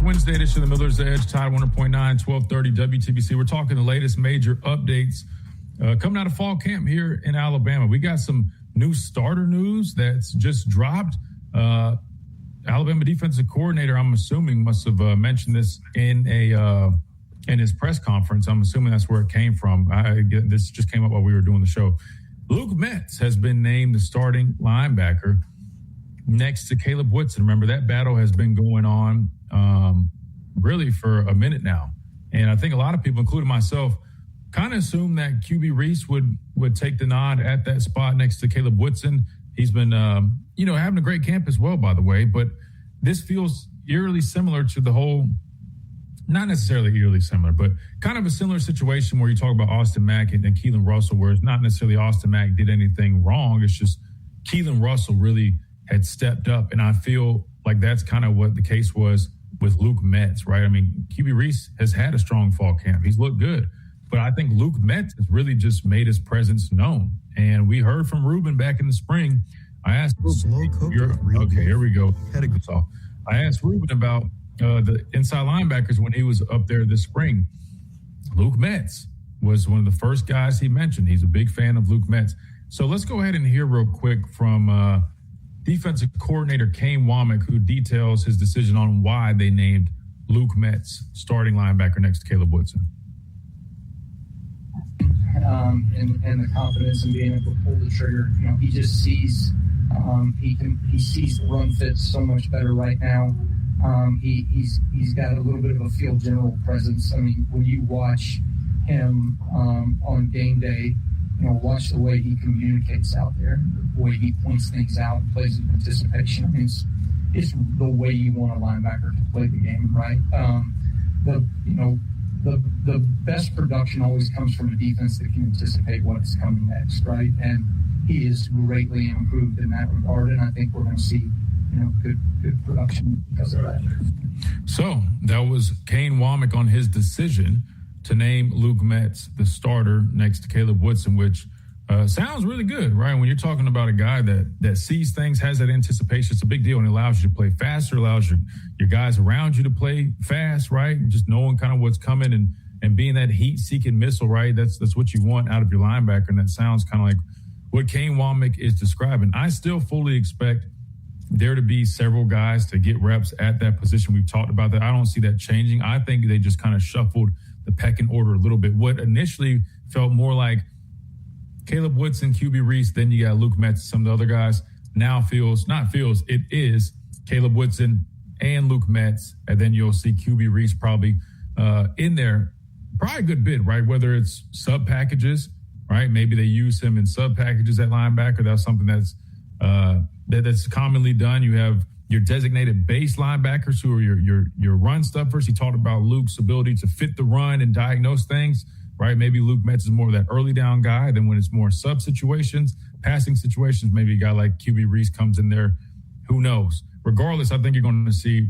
Wednesday edition of the Miller's Edge, Tide 100.9, 1230 WTBC. We're talking the latest major updates coming out of fall camp here in Alabama. We got some new starter news that's just dropped. Alabama defensive coordinator, I'm assuming, must have mentioned this in his press conference. I'm assuming that's where it came from. This just came up while we were doing the show. Luke Metz has been named the starting linebacker next to Caleb Woodson. Remember, that battle has been going on really for a minute now. And I think a lot of people, including myself, kind of assumed that QB Reese would take the nod at that spot next to Caleb Woodson. He's been, having a great camp as well, by the way. But this feels eerily similar to the whole, not necessarily eerily similar, but kind of a similar situation where you talk about Austin Mack and Keelan Russell, where it's not necessarily Austin Mack did anything wrong. It's just Keelan Russell really had stepped up. And I feel like that's kind of what the case was with Luke Metz, right? I mean, QB Reese has had a strong fall camp. He's looked good. But I think Luke Metz has really just made his presence known. And we heard from Ruben back in the spring. I asked, okay, here we go. I asked Ruben about the inside linebackers when he was up there this spring. Luke Metz was one of the first guys he mentioned. He's a big fan of Luke Metz. So let's go ahead and hear real quick from defensive coordinator Kane Womack, who details his decision on why they named Luke Metz starting linebacker next to Caleb Woodson. And the confidence in being able to pull the trigger. He just sees he sees the run fits so much better right now. He's got a little bit of a field general presence. I mean, when you watch him on game day, watch the way he communicates out there, the way he points things out, plays with anticipation. I mean, it's the way you want a linebacker to play the game, right? The best production always comes from a defense that can anticipate what's coming next, right? And he is greatly improved in that regard, and I think we're going to see, good production because of that. So that was Kane Womack on his decision to name Luke Metz the starter next to Caleb Woodson, which sounds really good, right? When you're talking about a guy that sees things, has that anticipation, it's a big deal, and it allows you to play faster, allows your guys around you to play fast, right? Just knowing kind of what's coming and being that heat-seeking missile, right? That's what you want out of your linebacker, and that sounds kind of like what Kane Womack is describing. I still fully expect there to be several guys to get reps at that position. We've talked about that. I don't see that changing. I think they just kind of shuffled the pecking order a little bit. What initially felt more like Caleb Woodson, QB Reese, then you got Luke Metz, some of the other guys. Now it is Caleb Woodson and Luke Metz, and then you'll see QB Reese probably in there, probably a good bit, right? Whether it's sub packages, right? Maybe they use him in sub packages at linebacker. That's something that's commonly done. You have your designated base linebackers who are your run stuffers. He talked about Luke's ability to fit the run and diagnose things, right? Maybe Luke Metz is more of that early down guy. Then when it's more sub situations, passing situations, maybe a guy like QB Reese comes in there. Who knows? Regardless, I think you're going to see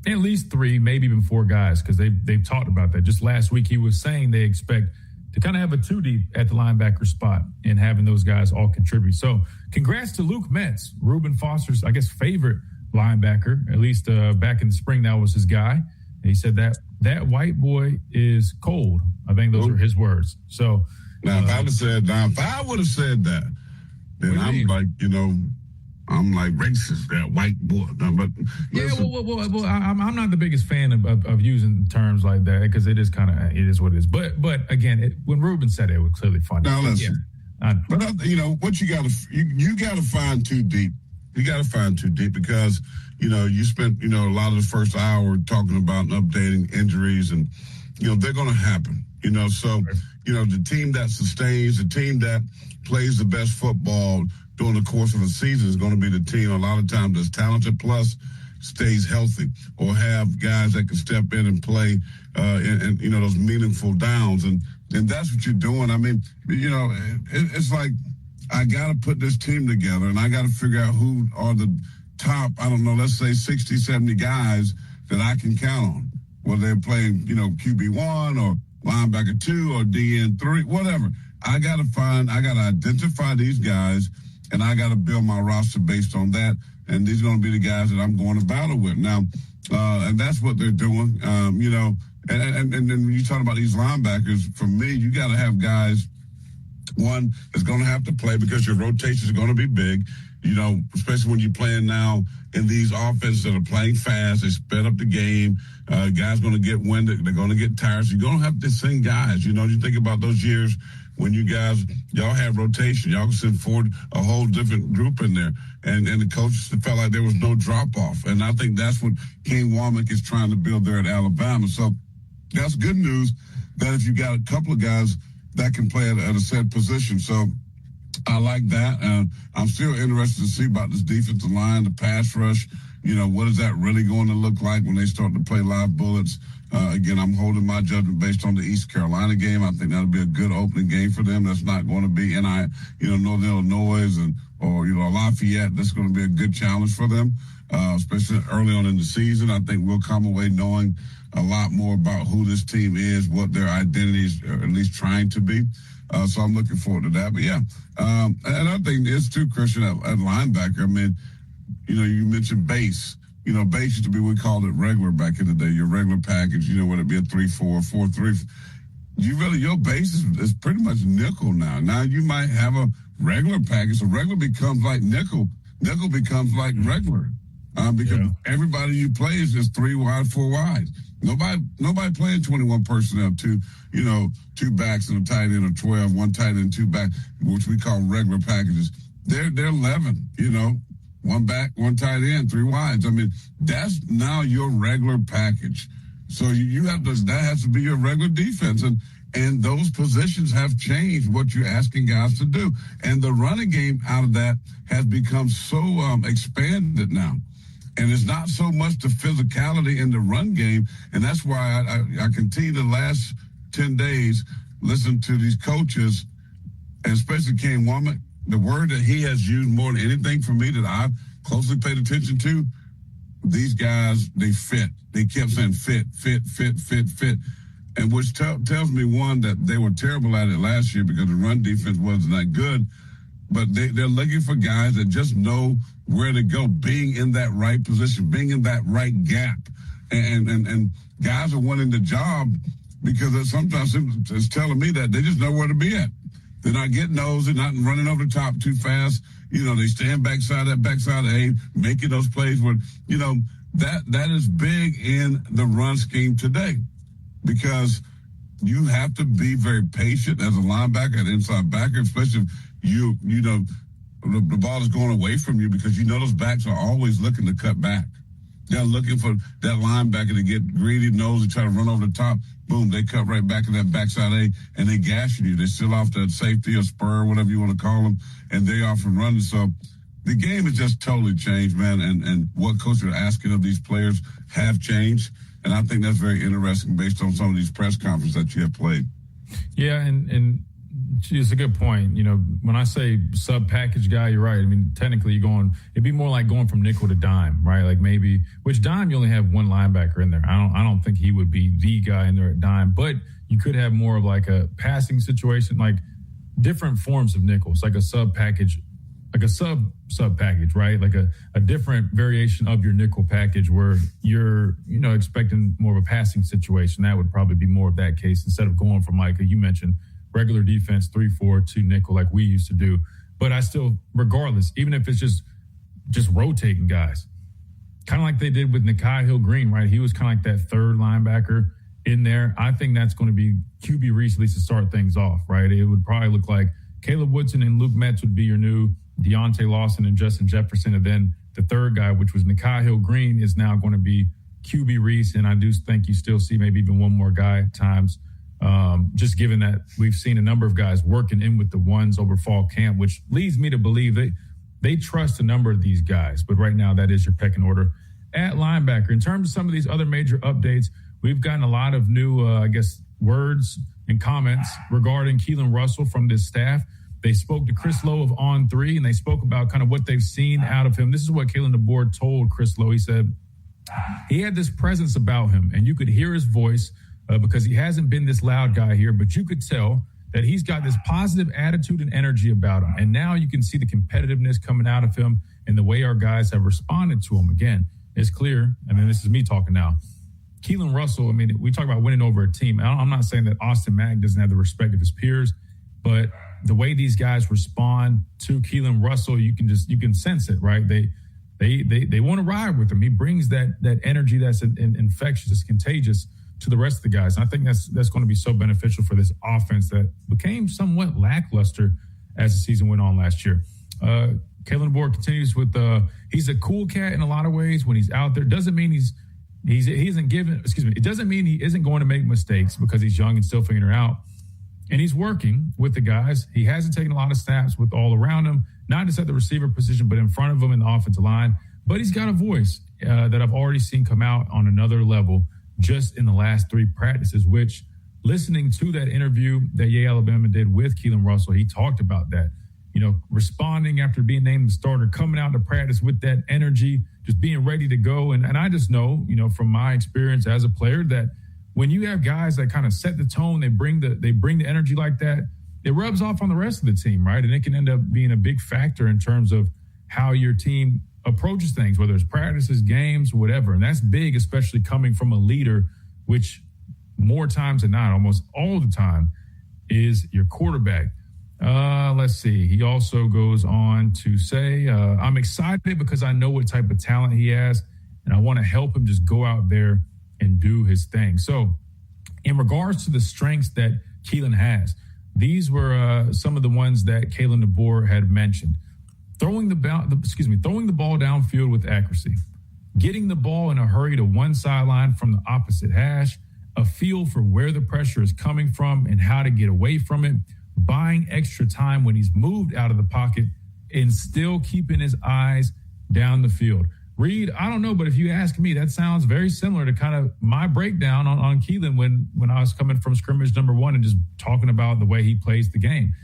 at least 3, maybe even 4 guys, because they've talked about that. Just last week, he was saying they expect to kind of have a 2-deep at the linebacker spot and having those guys all contribute. So congrats to Luke Metz, Reuben Foster's, I guess, favorite linebacker. At least back in the spring, that was his guy. And he said that white boy is cold. I think those are his words. So now, if I would have said that, then I'm like, I'm like racist, that white boy. No, but well, I'm not the biggest fan of using terms like that, because it is it is what it is. But again, when Reuben said it was clearly funny. Now listen, but what you got to find too deep. You got to find too deep, because you spent a lot of the first hour talking about and updating injuries, and they're going to happen. So the team that sustains, the team that plays the best football during the course of a season is going to be the team a lot of times that's talented plus stays healthy, or have guys that can step in and play and those meaningful downs, and that's what you're doing. I mean, it's like, I got to put this team together, and I got to figure out who are the top, I don't know, let's say 60, 70 guys that I can count on, whether they're playing, QB1 or linebacker 2 or DN3, whatever. I got to identify these guys, and I got to build my roster based on that. And these are going to be the guys that I'm going to battle with now. And that's what they're doing. And then when you talk about these linebackers, for me, you got to have guys, one, that's going to have to play, because your rotations are going to be big, especially when you're playing now in these offenses that are playing fast. They sped up the game. Guys going to get winded. They're going to get tired. So you're going to have to send guys. You think about those years when y'all had rotation. Y'all could send forward a whole different group in there. And the coaches felt like there was no drop-off. And I think that's what Kane Womack is trying to build there at Alabama. So that's good news, that if you got a couple of guys that can play at a set position. So I like that. I'm still interested to see about this defensive line, the pass rush. What is that really going to look like when they start to play live bullets? Again, I'm holding my judgment based on the East Carolina game. I think that'll be a good opening game for them. That's not going to be Northern Illinois or Lafayette. That's going to be a good challenge for them, especially early on in the season. I think we'll come away knowing a lot more about who this team is, what their identity is, or at least trying to be. So I'm looking forward to that. But yeah, and I think it's too, Christian, at linebacker. I mean, you mentioned base. Base used to be, we called it regular back in the day, your regular package, whether it be a 3-4, 4-3. your base is pretty much nickel now. Now you might have a regular package, so regular becomes like nickel. Nickel becomes like regular. Because everybody you play is just 3 wide, 4 wide. Nobody playing 21 personnel, two backs and a tight end, or 12, one tight end, 2 back, which we call regular packages. They're 11, 1 back, 1 tight end, 3 wides. I mean, that's now your regular package. So that has to be your regular defense. And those positions have changed what you're asking guys to do. And the running game out of that has become so expanded now. And it's not so much the physicality in the run game. And that's why I continue the last 10 days listen to these coaches, and especially Ken Womack. The word that he has used more than anything for me that I've closely paid attention to, these guys, they fit. They kept saying fit. And which tells me, one, that they were terrible at it last year because the run defense wasn't that good. But they're looking for guys that just know where to go, being in that right position, being in that right gap. And guys are winning the job because sometimes it's telling me that they just know where to be at. They're not getting those. They're not running over the top too fast. They stand backside A, making those plays where, that is big in the run scheme today, because you have to be very patient as a linebacker and inside backer, especially if the ball is going away from you, because those backs are always looking to cut back. They're looking for that linebacker to get greedy nose and try to run over the top. Boom, they cut right back in that backside A, and they gash you. They still off that safety or spur, whatever you want to call them, and they off and running. So the game has just totally changed, man, and what coaches are asking of these players have changed. And I think that's very interesting based on some of these press conferences that you have played. Yeah, and it's a good point. When I say sub-package guy, you're right. I mean, technically it'd be more like going from nickel to dime, right? Like which dime you only have one linebacker in there. I don't think he would be the guy in there at dime, but you could have more of like a passing situation, like different forms of nickel. It's like a sub-package, like a sub-package, right? Like a different variation of your nickel package where you're, expecting more of a passing situation. That would probably be more of that case instead of going from, like you mentioned, regular defense, 3-4, 2 nickel like we used to do. But I still, regardless, even if it's just rotating guys, kind of like they did with Nikhai Hill-Green, right? He was kind of like that third linebacker in there. I think that's going to be QB Reese, at least to start things off, right? It would probably look like Caleb Woodson and Luke Metz would be your new Deontay Lawson and Justin Jefferson. And then the third guy, which was Nikhai Hill-Green, is now going to be QB Reese. And I do think you still see maybe even one more guy at times. Just given that we've seen a number of guys working in with the ones over fall camp, which leads me to believe they trust a number of these guys. But right now, that is your pecking order at linebacker. In terms of some of these other major updates, we've gotten a lot of new, words and comments regarding Keelan Russell from this staff. They spoke to Chris Lowe of On3, and they spoke about kind of what they've seen out of him. This is what Kalen DeBoer told Chris Lowe. He said he had this presence about him, and you could hear his voice because he hasn't been this loud guy here, but you could tell that he's got this positive attitude and energy about him. And now you can see the competitiveness coming out of him and the way our guys have responded to him. Again, it's clear, and then this is me talking now. Keelan Russell, I mean, we talk about winning over a team. I'm not saying that Austin Mack doesn't have the respect of his peers, but the way these guys respond to Keelan Russell, you can sense it, right? They want to ride with him. He brings that energy that's infectious, it's contagious to the rest of the guys. And I think that's going to be so beneficial for this offense that became somewhat lackluster as the season went on last year. Kalen DeBoer continues with he's a cool cat in a lot of ways when he's out there. Doesn't mean it doesn't mean he isn't going to make mistakes because he's young and still figuring it out. And he's working with the guys. He hasn't taken a lot of snaps with all around him, not just at the receiver position, but in front of him in the offensive line. But he's got a voice that I've already seen come out on another level just in the last 3 practices, which listening to that interview that Yale Alabama did with Keelan Russell, he talked about that, responding after being named the starter, coming out to practice with that energy, just being ready to go. And I just know, from my experience as a player, that when you have guys that kind of set the tone, they bring the energy like that, it rubs off on the rest of the team, right? And it can end up being a big factor in terms of how your team approaches things, whether it's practices, games, whatever. And that's big, especially coming from a leader, which more times than not, almost all the time, is your quarterback. Let's see. He also goes on to say, I'm excited because I know what type of talent he has, and I want to help him just go out there and do his thing. So in regards to the strengths that Keelan has, these were some of the ones that Kalen DeBoer had mentioned. Throwing the ball downfield with accuracy, getting the ball in a hurry to one sideline from the opposite hash, a feel for where the pressure is coming from and how to get away from it, buying extra time when he's moved out of the pocket, and still keeping his eyes down the field. Reed, I don't know, but if you ask me, that sounds very similar to kind of my breakdown on Keelan when I was coming from scrimmage number one and just talking about the way he plays the game.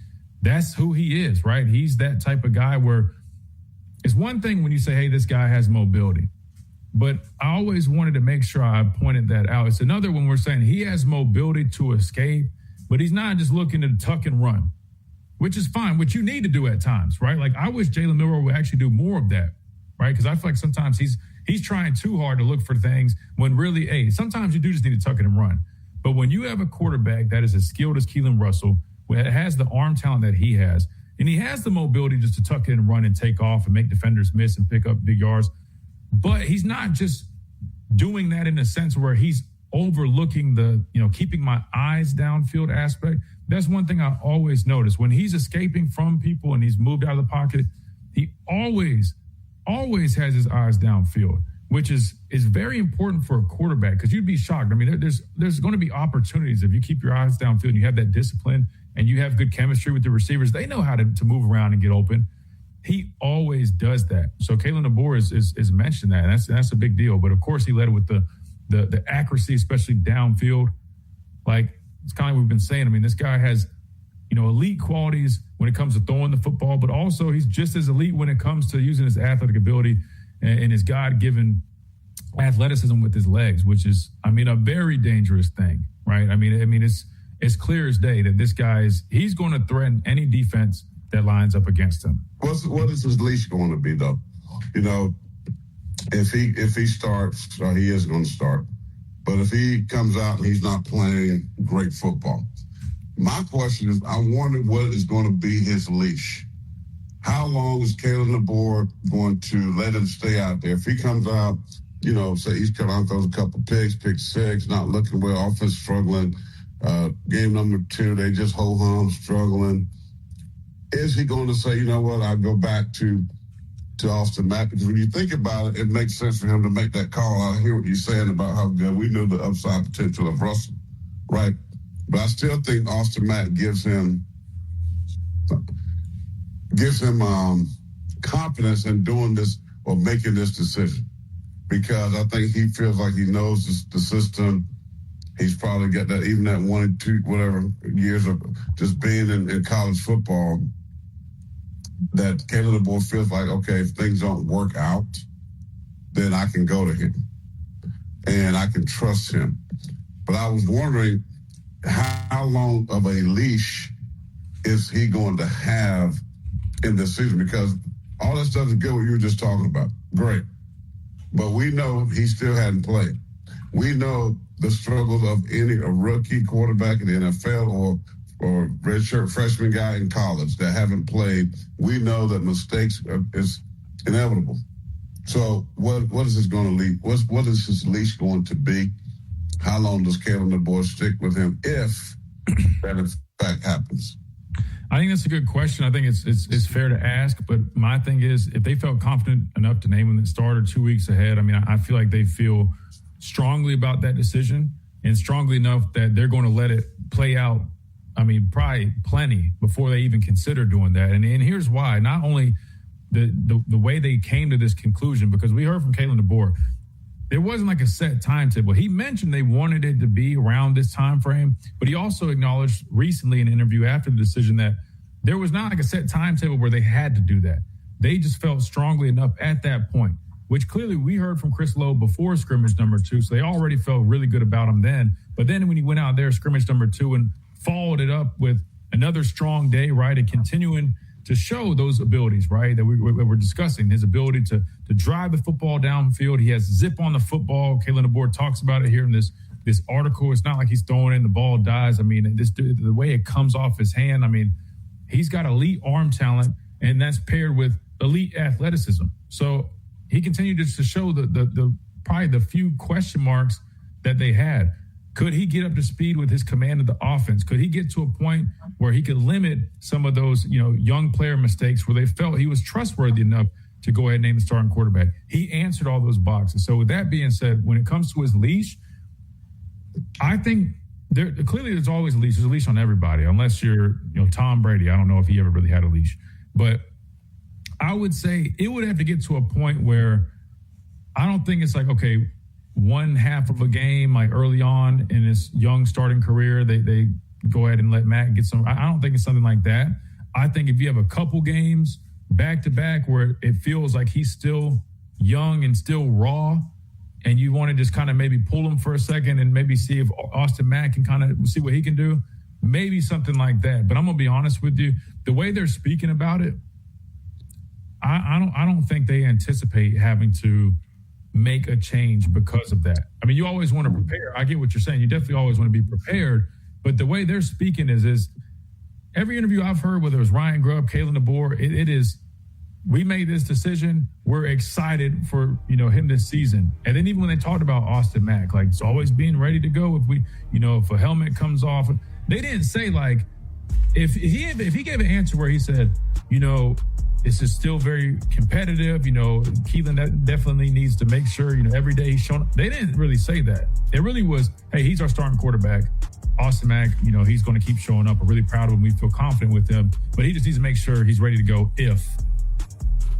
That's who he is, right? He's that type of guy where it's one thing when you say, hey, this guy has mobility. But I always wanted to make sure I pointed that out. It's another when we're saying he has mobility to escape, but he's not just looking to tuck and run, which is fine, which you need to do at times, right? Like I wish Jalen Milroe would actually do more of that, right? Because I feel like sometimes he's trying too hard to look for things when really, hey, sometimes you do just need to tuck it and run. But when you have a quarterback that is as skilled as Keelan Russell, that has the arm talent that he has, and he has the mobility just to tuck it and run and take off and make defenders miss and pick up big yards, but he's not just doing that in a sense where he's overlooking the, keeping my eyes downfield aspect. That's one thing I always notice. When he's escaping from people and he's moved out of the pocket, he always has his eyes downfield, which is very important for a quarterback because you'd be shocked. I mean, there's going to be opportunities if you keep your eyes downfield and you have that discipline and you have good chemistry with the receivers. They know how to move around and get open. He always does that. So Kalen DeBoer is mentioned that. And that's a big deal. But of course, he led with the accuracy, especially downfield. Like it's kind of what we've been saying. I mean, this guy has elite qualities when it comes to throwing the football, but also he's just as elite when it comes to using his athletic ability and his God-given athleticism with his legs, which is, a very dangerous thing, right? I mean, it's clear as day that this guy he's going to threaten any defense that lines up against him. What is his leash going to be, though? If he starts, he is going to start. But if he comes out and he's not playing great football, my question is, I wonder what is going to be his leash. How long is Kalen DeBoer going to let him stay out there? If he comes out, say he's come out, throws a couple picks, pick six, not looking well, offense struggling. Game number 2, they just ho-hum, struggling. Is he going to say, you know what, I'll go back to Austin Mack? Because when you think about it, it makes sense for him to make that call. I hear what you're saying about how good we knew the upside potential of Russell, right? But I still think Austin Mack gives him confidence in doing this or making this decision, because I think he feels like he knows the system. He's probably got that, even that 1 or 2, whatever years of just being in college football, that Kalen DeBoer feels like, okay, if things don't work out, then I can go to him and I can trust him. But I was wondering, how long of a leash is he going to have in this season? Because all that stuff is good, what you were just talking about. Great. But we know he still hadn't played. We know the struggles of a rookie quarterback in the NFL or redshirt freshman guy in college that haven't played. We know that mistakes is inevitable. So what is this going to lead? What is his leash going to be? How long does Kalen DeBoer stick with him if that in fact happens? I think that's a good question. I think it's fair to ask, but my thing is, if they felt confident enough to name him the starter 2 weeks ahead, I feel like they feel strongly about that decision and strongly enough that they're going to let it play out. Probably plenty before they even consider doing that. And here's why. Not only the way they came to this conclusion, because we heard from Kalen DeBoer, there wasn't like a set timetable. He mentioned they wanted it to be around this time frame, but he also acknowledged recently in an interview after the decision that there was not like a set timetable where they had to do that. They just felt strongly enough at that point, which clearly we heard from Chris Lowe before scrimmage number 2, so they already felt really good about him then. But then when he went out there, scrimmage number 2, and followed it up with another strong day, right, and continuing to show those abilities, right, that we're discussing, his ability to drive the football downfield. He has zip on the football. Kalen DeBoer talks about it here in this this article. It's not like he's throwing in the ball dies. I mean, the way it comes off his hand, I mean, he's got elite arm talent, and that's paired with elite athleticism. So he continued to show the probably the few question marks that they had. Could he get up to speed with his command of the offense? Could he get to a point where he could limit some of those, young player mistakes where they felt he was trustworthy enough to go ahead and name the starting quarterback? He answered all those boxes. So with that being said, when it comes to his leash, I think clearly there's always a leash. There's a leash on everybody, unless you're, Tom Brady. I don't know if he ever really had a leash. But I would say it would have to get to a point where I don't think it's like, okay, one half of a game, like early on in his young starting career, they go ahead and let Matt get some. I don't think it's something like that. I think if you have a couple games back to back where it feels like he's still young and still raw, and you want to just kind of maybe pull him for a second and maybe see if Austin Mack can kind of see what he can do, maybe something like that. But I'm gonna be honest with you, the way they're speaking about it, I don't think they anticipate having to make a change because of that. I mean, you always want to prepare. I get what you're saying. You definitely always want to be prepared. But the way they're speaking is every interview I've heard, whether it was Ryan Grubb, Kalen DeBoer, it is, we made this decision. We're excited for, him this season. And then even when they talked about Austin Mack, like it's always being ready to go. If a helmet comes off, they didn't say like, if he gave an answer where he said, this is still very competitive. Keelan definitely needs to make sure, every day he's showing up. They didn't really say that. It really was, hey, he's our starting quarterback. Austin Mack, he's going to keep showing up. We're really proud of him. We feel confident with him. But he just needs to make sure he's ready to go if.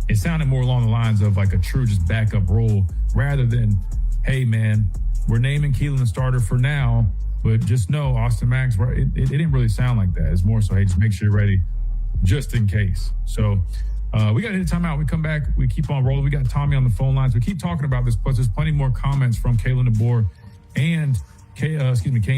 It sounded more along the lines of like a true just backup role rather than, hey, man, we're naming Keelan the starter for now, but just know Austin Mack's right. It didn't really sound like that. It's more so, hey, just make sure you're ready just in case. So we got to hit a timeout. We come back. We keep on rolling. We got Tommy on the phone lines. We keep talking about this, plus there's plenty more comments from Kalen DeBoer and Kane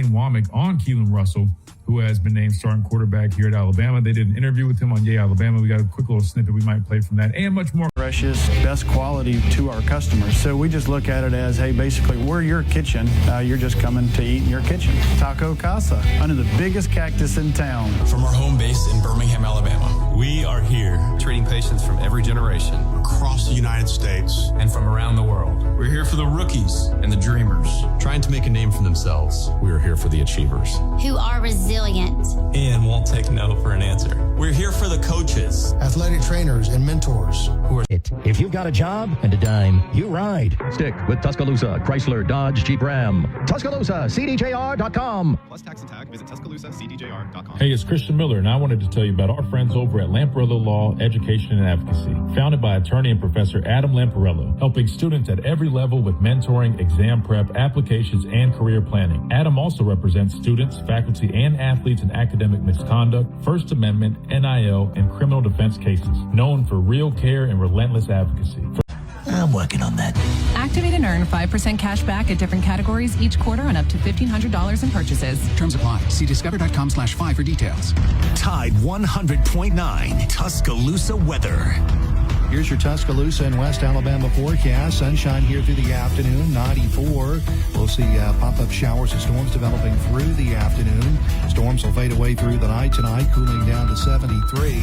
Womack on Keelan Russell, who has been named starting quarterback here at Alabama. They did an interview with him on Yay Alabama. We got a quick little snippet we might play from that and much more. Freshest, best quality to our customers. So we just look at it as, hey, basically, we're your kitchen. You're just coming to eat in your kitchen. Taco Casa, under the biggest cactus in town. From our home base in Birmingham, Alabama, we are here treating patients from every generation, across the United States, and from around the world. We're here for the rookies and the dreamers, trying to make a name for themselves. We are here for the achievers, who are resilient and won't take no for an answer. We're here for the coaches, athletic trainers, and mentors who are If you've got a job and a dime, you ride. Stick with Tuscaloosa, Chrysler, Dodge, Jeep, Ram. Tuscaloosa, CDJR.com. Plus tax and tag, visit TuscaloosaCDJR.com. Hey, it's Christian Miller, and I wanted to tell you about our friends over at Lamparello Law, Education and Advocacy. Founded by attorney and professor Adam Lamparello, helping students at every level with mentoring, exam prep, applications, and career planning. Adam also represents students, faculty, and athletes in academic misconduct, First Amendment, NIL, and criminal defense cases. Known for real care and relentless advocacy. I'm working on that. Activate and earn 5% cash back at different categories each quarter on up to $1,500 in purchases. Terms apply. See discover.com/5 for details. Tide 100.9 Tuscaloosa weather. Here's your Tuscaloosa and West Alabama forecast. Sunshine here through the afternoon, 94. We'll see pop-up showers and storms developing through the afternoon. Storms will fade away through the night tonight, cooling down to 73.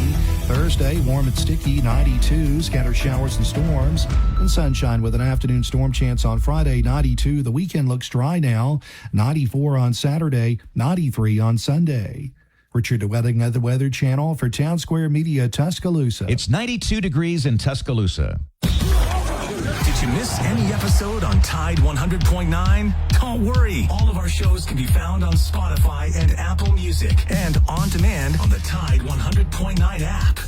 Thursday, warm and sticky, 92. Scattered showers and storms. And sunshine with an afternoon storm chance on Friday, 92. The weekend looks dry now, 94 on Saturday, 93 on Sunday. Richard DeWething at the Weather Channel for Town Square Media, Tuscaloosa. It's 92 degrees in Tuscaloosa. Did you miss any episode on Tide 100.9? Don't worry. All of our shows can be found on Spotify and Apple Music and on demand on the Tide 100.9 app.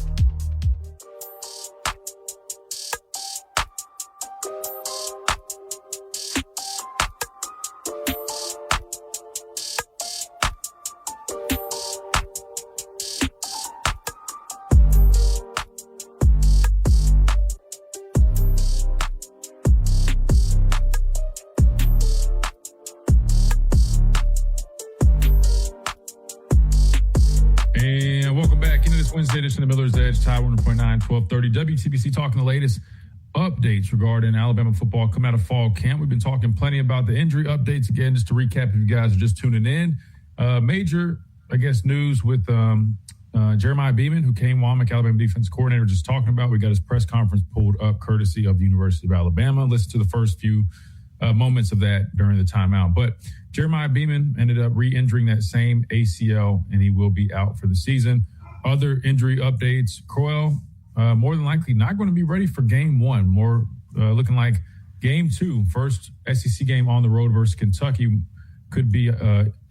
Wednesday edition of Miller's Edge, Tide 100.9, 1230. WTBC talking the latest up updates regarding Alabama football coming out of fall camp. We've been talking plenty about the injury updates. Again, just to recap, if you guys are just tuning in, major, I guess, news with Jeremiah Beeman, who came Womack, Alabama defense coordinator, just talking about. We got his press conference pulled up courtesy of the University of Alabama. Listen to the first few moments of that during the timeout. But Jeremiah Beeman ended up re-injuring that same ACL, and he will be out for the season. Other injury updates, Crowell, more than likely not going to be ready for game one. More looking like game two, first SEC game on the road versus Kentucky, could be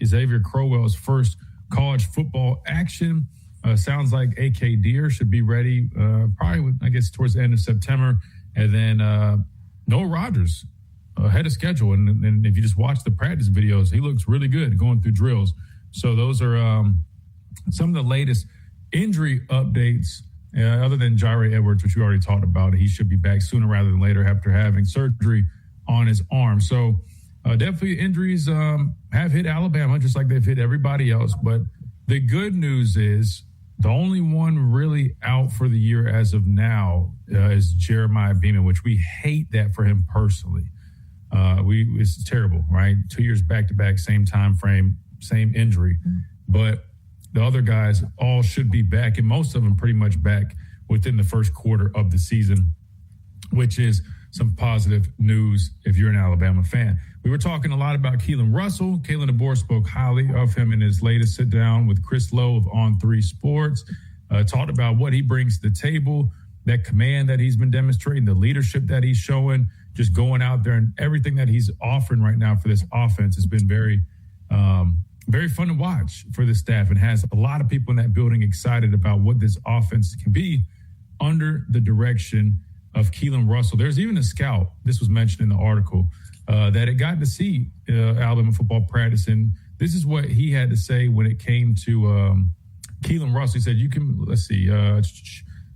Xavier Crowell's first college football action. Sounds like A.K. Deere should be ready probably, I guess, towards the end of September. And then Noah Rogers ahead of schedule. And if you just watch the practice videos, he looks really good going through drills. So those are some of the latest injury updates. Other than Jaire Edwards, which we already talked about, he should be back sooner rather than later after having surgery on his arm. So definitely injuries have hit Alabama just like they've hit everybody else. But the good news is the only one really out for the year as of now is Jeremiah Beeman, which we hate that for him personally. It's terrible, right? 2 years back-to-back, same time frame, same injury. But the other guys all should be back, and most of them pretty much back within the first quarter of the season, which is some positive news if you're an Alabama fan. We were talking a lot about Keelan Russell. Kalen DeBoer spoke highly of him in his latest sit-down with Chris Lowe of On3 Sports, talked about what he brings to the table, that command that he's been demonstrating, the leadership that he's showing, just going out there, and everything that he's offering right now for this offense has been very fun to watch for the staff, and has a lot of people in that building excited about what this offense can be under the direction of Keelan Russell. There's even a scout, this was mentioned in the article, that it got to see Alabama football practice, and this is what he had to say when it came to Keelan Russell. He said,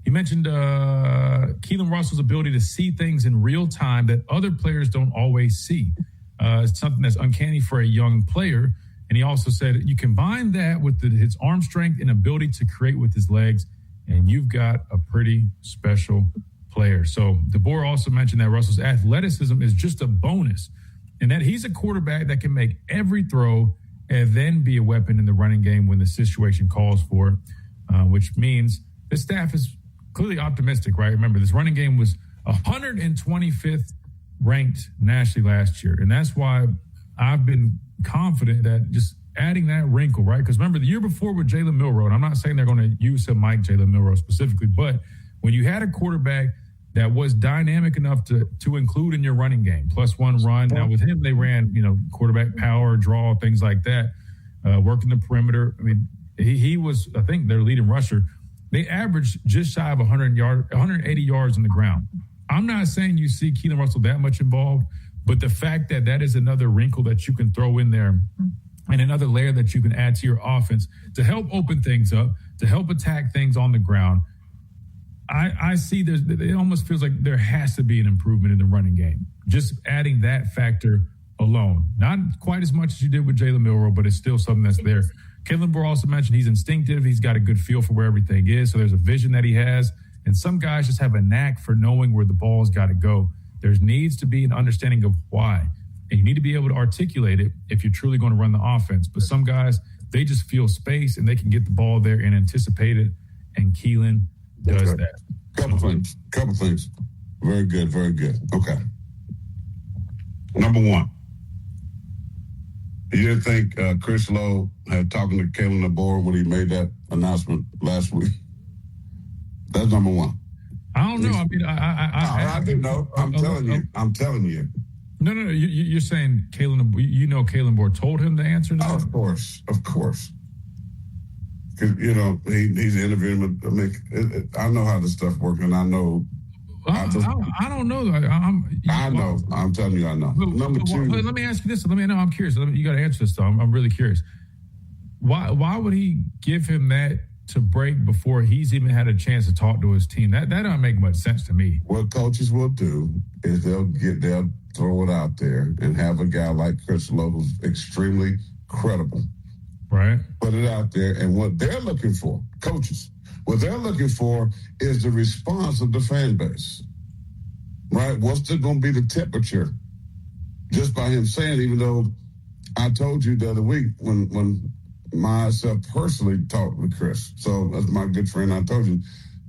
he mentioned Keelan Russell's ability to see things in real time that other players don't always see. It's something that's uncanny for a young player. And he also said you combine that with his arm strength and ability to create with his legs, and you've got a pretty special player. So DeBoer also mentioned that Russell's athleticism is just a bonus, and that he's a quarterback that can make every throw and then be a weapon in the running game when the situation calls for it, which means the staff is clearly optimistic, right? Remember, this running game was 125th ranked nationally last year, and that's why I've been confident that just adding that wrinkle, right? Because remember, the year before with Jalen Milroe, and I'm not saying they're going to use him like Jalen Milroe specifically, but when you had a quarterback that was dynamic enough to include in your running game, +1 run. Now with him, they ran, quarterback power, draw, things like that, working the perimeter. I mean, he was, I think, their leading rusher. They averaged just shy of 180 yards on the ground. I'm not saying you see Keelan Russell that much involved, but the fact that is another wrinkle that you can throw in there and another layer that you can add to your offense to help open things up, to help attack things on the ground. I see it almost feels like there has to be an improvement in the running game. Just adding that factor alone. Not quite as much as you did with Jalen Milroe, but it's still something that's there. Kalen DeBoer also mentioned he's instinctive. He's got a good feel for where everything is. So there's a vision that he has. And some guys just have a knack for knowing where the ball's got to go. There needs to be an understanding of why. And you need to be able to articulate it if you're truly going to run the offense. But some guys, they just feel space and they can get the ball there and anticipate it. And Keelan does that. Couple things. Very good, very good. Okay. Number one, you didn't think Chris Lowe had talking to Kalen DeBoer when he made that announcement last week? That's number one. I don't know. I mean, I didn't know. I'm telling you. No. You're saying Kalen DeBoer told him the answer to that? Of course. Because, he's interviewing him. I know how this stuff works, and I know. I don't know. I know. I'm telling you, I know. Number two. Let me ask you this. I'm curious. You got to answer this, though. I'm really curious. Why would he give him that to break before he's even had a chance to talk to his team? That don't make much sense to me. What coaches will do is they'll throw it out there and have a guy like Chris Lowe who's extremely credible. Right. Put it out there, and what they're looking for, coaches, what they're looking for is the response of the fan base. right? What's going to be the temperature? Just by him saying, even though I told you the other week when myself personally talked with Chris. So that's my good friend, I told you.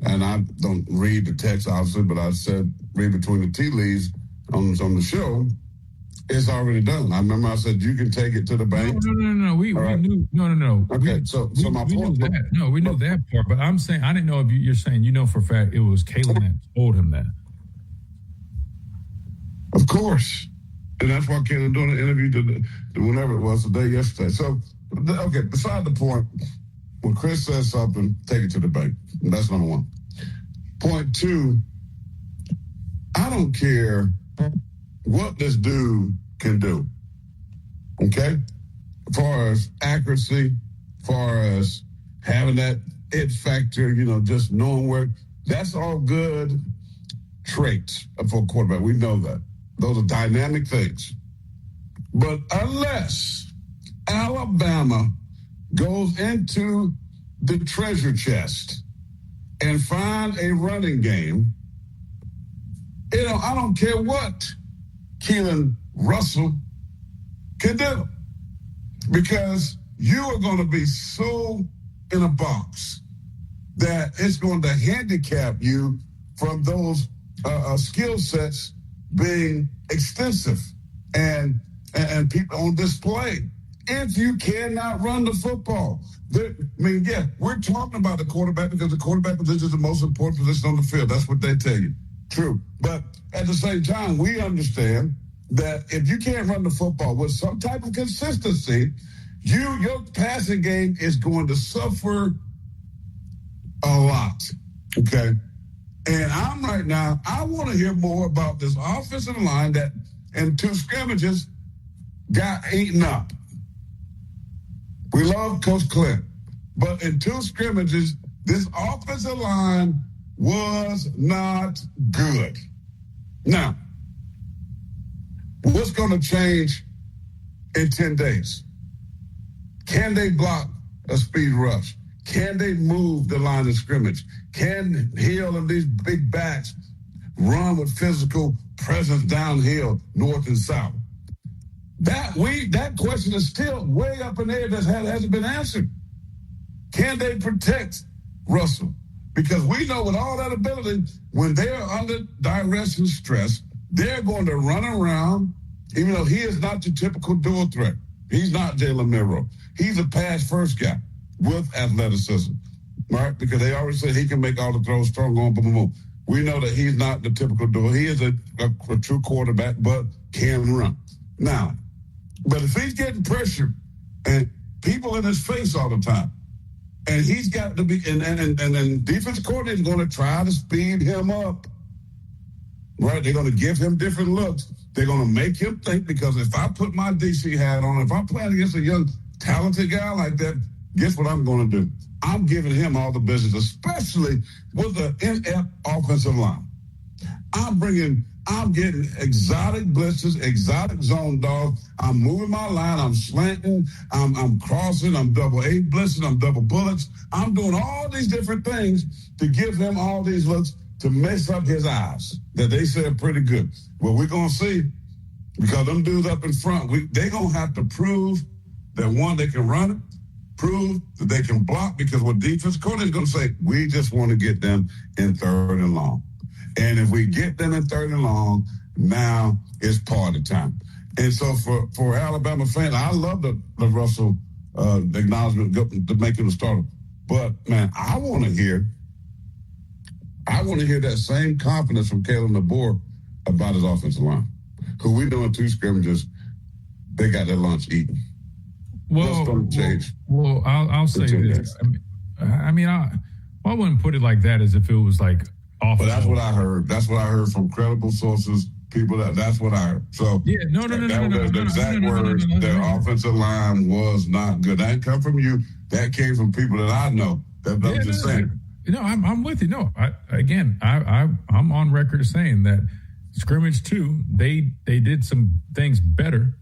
And I don't read the text, obviously, but I said read between the tea leaves on the show. It's already done. I remember I said, you can take it to the bank. No. We knew. No. Okay, we knew that. No, we knew that part. But I'm saying, I didn't know if you're saying, for a fact it was Kalen that told him that. Of course. And that's why Kalen doing an interview whenever it was, the day yesterday. So, okay, beside the point, when Chris says something, take it to the bank. That's number one. Point two, I don't care what this dude can do. Okay? As far as accuracy, as far as having that it factor, just knowing where, that's all good traits for a quarterback. We know that. Those are dynamic things. But unless Alabama goes into the treasure chest and find a running game, I don't care what Keelan Russell can do, because you are going to be so in a box that it's going to handicap you from those skill sets being extensive and people on display. If you cannot run the football, we're talking about the quarterback because the quarterback position is the most important position on the field. That's what they tell you. True. But at the same time, we understand that if you can't run the football with some type of consistency, your passing game is going to suffer a lot. Okay? And I want to hear more about this offensive line that in 2 scrimmages got eaten up. We love Coach Clint, but in 2 scrimmages, this offensive line was not good. Now, what's going to change in 10 days? Can they block a speed rush? Can they move the line of scrimmage? Can Hill and these big backs run with physical presence downhill, north and south? That question is still way up in the air that hasn't been answered. Can they protect Russell? Because we know with all that ability, when they're under duress and stress, they're going to run around, even though he is not the typical dual threat. He's not Jalen Milroe. He's a pass-first guy with athleticism, right? Because they always say he can make all the throws, strong on, boom, boom, boom. We know that he's not the typical dual. He is a true quarterback, but can run. Now, but if he's getting pressure and people in his face all the time, and he's got to be, and defensive coordinator is going to try to speed him up, right? They're going to give him different looks. They're going to make him think, because if I put my DC hat on, if I'm playing against a young, talented guy like that, guess what I'm going to do? I'm giving him all the business, especially with the inept offensive line. I'm getting exotic blitzes, exotic zone dogs. I'm moving my line. I'm slanting. I'm crossing. I'm double A blitzing. I'm double bullets. I'm doing all these different things to give him all these looks to mess up his eyes that they say are pretty good. Well, we're going to see, because them dudes up in front, they're going to have to prove that, one, they can run it, prove that they can block, because what defense coordinator is going to say, we just want to get them in 3rd and long. And if we get them in 3rd and long, now it's party time. And so for Alabama fans, I love the Russell acknowledgement to make him a starter. But, man, I want to hear that same confidence from Kalen DeBoer about his offensive line, who we know in 2 scrimmages, they got their lunch eaten. What's going to change? Well, I'll say this. I wouldn't put it like that, as if it was like off. But that's what I heard. That's what I heard from credible sources. People that's what I heard. So yeah, no. The exact words. Their offensive line was not good. That didn't come from you. That came from people that I know. I'm just saying. I'm with you. No, I'm on record saying that scrimmage 2, they did some things better,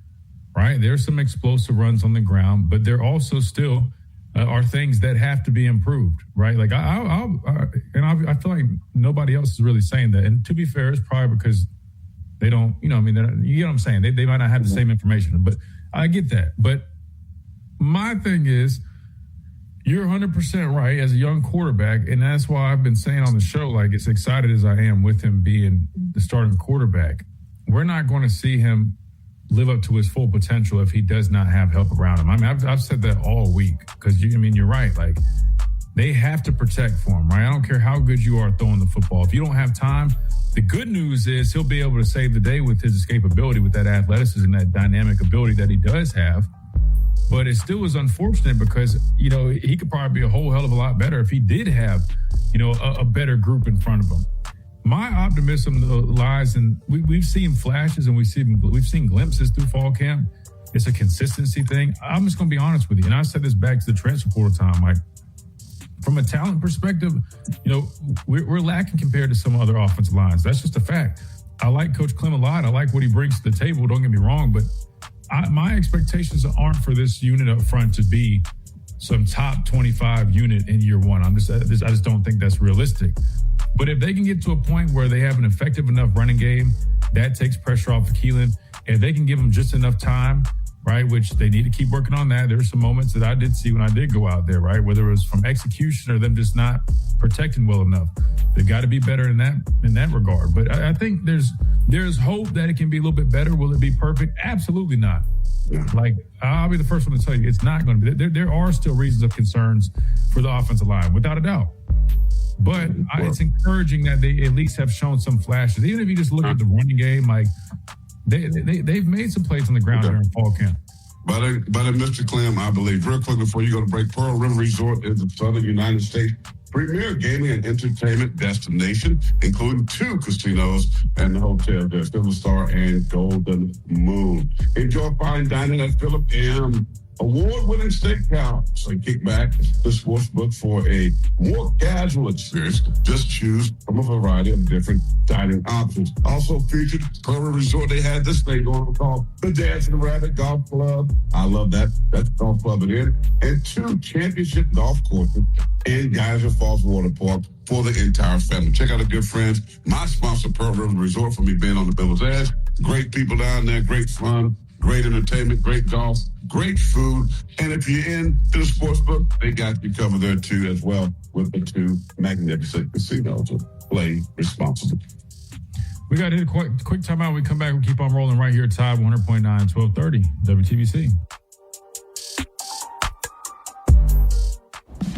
right? There's some explosive runs on the ground, but they're also still are things that have to be improved, right? Like I feel like nobody else is really saying that. And to be fair, it's probably because they don't, you know what I'm saying? They might not have the same information, but I get that. But my thing is, you're 100% right as a young quarterback, and that's why I've been saying on the show, like, as excited as I am with him being the starting quarterback, we're not going to see him live up to his full potential if he does not have help around him. I mean, I've said that all week because, you're right. Like, they have to protect for him, right? I don't care how good you are throwing the football. If you don't have time, the good news is he'll be able to save the day with his escapability, with that athleticism, that dynamic ability that he does have. But it still is unfortunate because, he could probably be a whole hell of a lot better if he did have, a better group in front of him. My optimism lies in we've seen flashes and we've seen glimpses through fall camp. It's a consistency thing. I'm just going to be honest with you. And I said this back to the transfer portal time. Like, from a talent perspective, we're lacking compared to some other offensive lines. That's just a fact. I like Coach Clem a lot. I like what he brings to the table. Don't get me wrong, but my expectations aren't for this unit up front to be some top 25 unit in year one. I just don't think that's realistic. But if they can get to a point where they have an effective enough running game, that takes pressure off of Keelan. If they can give him just enough time, right, which they need to keep working on that. There's some moments that I did see when I did go out there, right, whether it was from execution or them just not protecting well enough. They got to be better in that regard. But I think there's hope that it can be a little bit better. Will it be perfect? Absolutely not. Like, I'll be the first one to tell you, it's not going to be. There are still reasons of concerns for the offensive line, without a doubt. But it's encouraging that they at least have shown some flashes. Even if you just look at the running game, like, they've made some plays on the ground during fall camp. But Mr. Clem, I believe, real quick before you go to break, Pearl River Resort is the Southern United States premier gaming and entertainment destination, including 2 casinos and the hotel there, Silver Star and Golden Moon. Enjoy fine dining at Philip M. Award-winning steakhouse and kick back the sports book for a more casual experience. Just choose from a variety of different dining options. Also featured Pearl River Resort. They had this thing going called the Dancing Rabbit Golf Club. I love that. That's golf club in. And 2 championship golf courses in Geyser Falls Water Park for the entire family. Check out our good friends, my sponsor, Pearl River Resort, for me being on the Bills Edge. Great people down there, great fun, great entertainment, great golf, great food. And if you're into the sports book, they got you covered there too as well with the 2 magnificent casinos. So play responsibly. We got to hit a quick timeout. We come back, we keep on rolling right here at Tide 100.9, 1230 WTBC.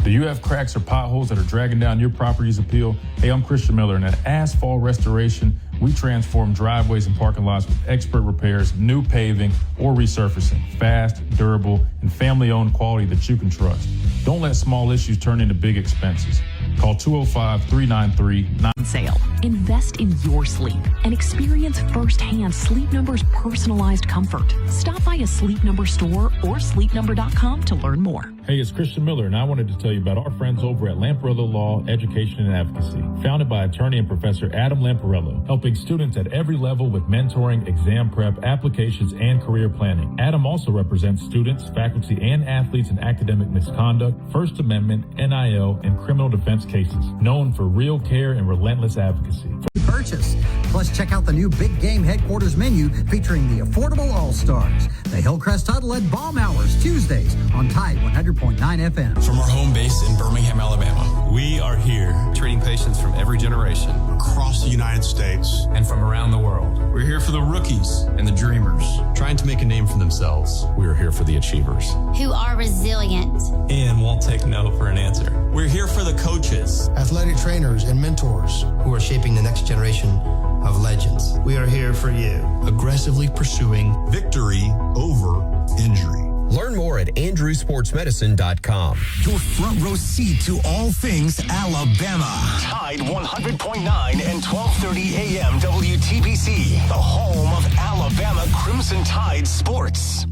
Do you have cracks or potholes that are dragging down your property's appeal? Hey, I'm Christian Miller, and at Asphalt Restoration, we transform driveways and parking lots with expert repairs, new paving, or resurfacing. Fast, durable, and family-owned quality that you can trust. Don't let small issues turn into big expenses. Call 205-393-9. Sale. Invest in your sleep and experience firsthand Sleep Number's personalized comfort. Stop by a Sleep Number store or sleepnumber.com to learn more. Hey, it's Christian Miller, and I wanted to tell you about our friends over at Lamparello Law, Education and Advocacy, founded by attorney and professor Adam Lamparello, helping students at every level with mentoring, exam prep, applications, and career planning. Adam also represents students, faculty, and athletes in academic misconduct, First Amendment, NIL, and criminal defense cases, known for real care and relentless advocacy. Purchase. Plus, check out the new Big Game Headquarters menu featuring the affordable All-Stars. The Hillcrest Huddle at Bomb Hours, Tuesdays on Tide 100.9 FM. From our home base in Birmingham, Alabama, we are here treating patients from every generation across the United States and from around the world. We're here for the rookies and the dreamers, trying to make a name for themselves. We are here for the achievers, who are resilient and won't take no for an answer. We're here for the coaches, athletic trainers, and mentors who are shaping the next generation of legends. We are here for you, aggressively pursuing victory over injury. Learn more at andrewsportsmedicine.com. Your front row seat to all things Alabama. Tide 100.9 and 1230 AM WTBC, the home of Alabama Crimson Tide sports.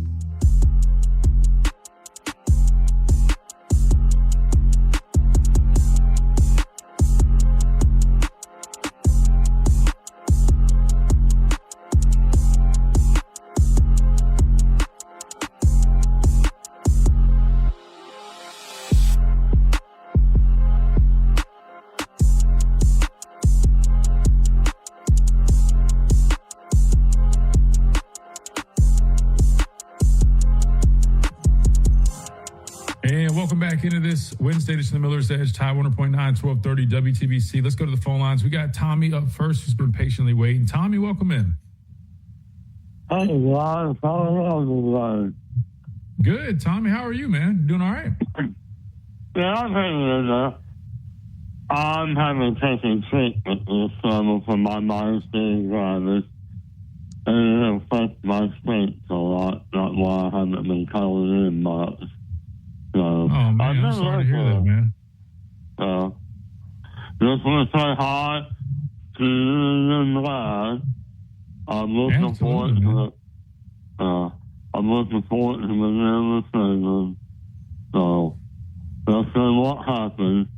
And welcome back into this Wednesday edition of the Miller's Edge, Tide 100.9, 1230 WTBC. Let's go to the phone lines. We got Tommy up first, who's been patiently waiting. Tommy, welcome in. Hey, guys. Good, Tommy. How are you, man? Doing all right? Yeah, I'm hanging in there. I'm having taken treatment this summer for my myasthenia. And it affects my speech a lot. That's why I haven't been calling in much. So, oh, man, I'm sorry to hear that, man. Just want to say hi to you and glad. I'm looking forward to it. I'm looking forward to the end of the season. So, let's see what happens.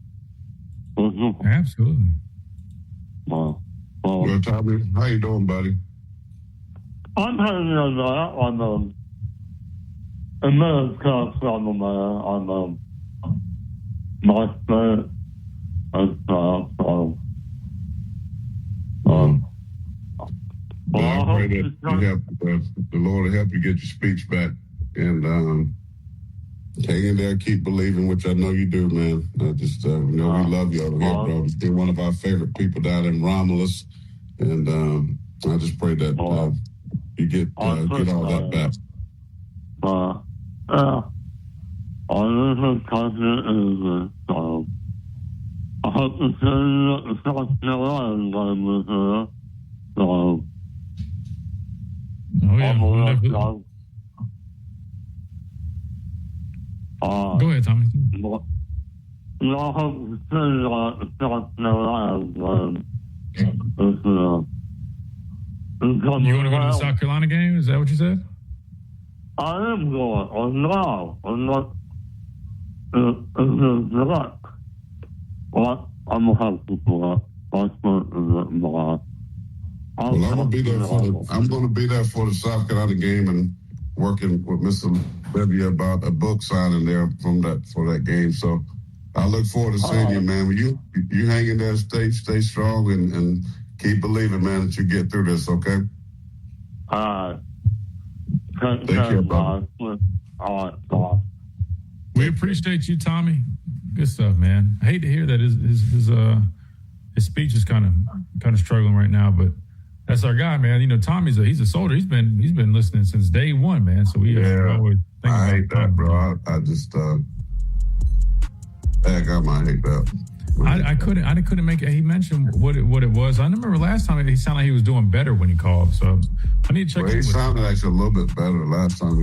Absolutely. Well, Tommy, how you doing, buddy? I'm hanging in there on the men's cup somewhere on my spirit and stuff. So, I pray that you help, the Lord will help you get your speech back and hang in there, keep believing, which I know you do, man. We love you over here, bro. You're one of our favorite people down in Romulus, and I just pray that you get all that back. I live confident so I hope to see you at the South Carolina game with her. So, oh, yeah. Go ahead, Tommy. I hope to see you at the South Carolina game. You want to go to the South Carolina game? Is that what you said? I am going. I'm not. It's well, I'm going to have to go up. I'm going to be there for the South Carolina game and working with Mr. Levy about a book signing there for that game. So I look forward to seeing you, man. When you hang in there, stay strong and keep believing, man, that you get through this, okay? Take care, brother. All right, bye. We appreciate you, Tommy. Good stuff, man. I hate to hear that his speech is kind of struggling right now, but that's our guy, man. You know, Tommy's he's a soldier. He's been listening since day one, man. So we always think I hate that, bro. I just I hate that. I couldn't make it. He mentioned what it was. I remember last time he sounded like he was doing better when he called. So I need to check. He sounded actually a little bit better last time.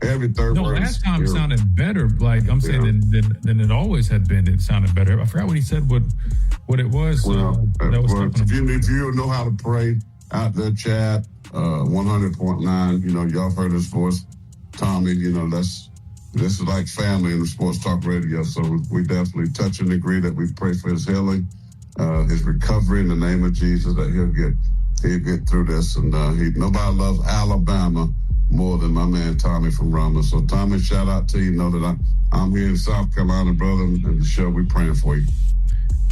Every third word. Last time it sounded better. Like I'm saying than it always had been. It sounded better. I forgot what he said. What it was. If you know how to pray out there, chat 100.9. You know, y'all heard his voice, Tommy. You know this is like family in the Sports Talk Radio. So we definitely touch and agree that we pray for his healing, his recovery in the name of Jesus, that he'll get through this. And nobody loves Alabama more than my man Tommy from Rama. So Tommy, shout out to you. Know that I'm here in South Carolina, brother, and the show, we're praying for you.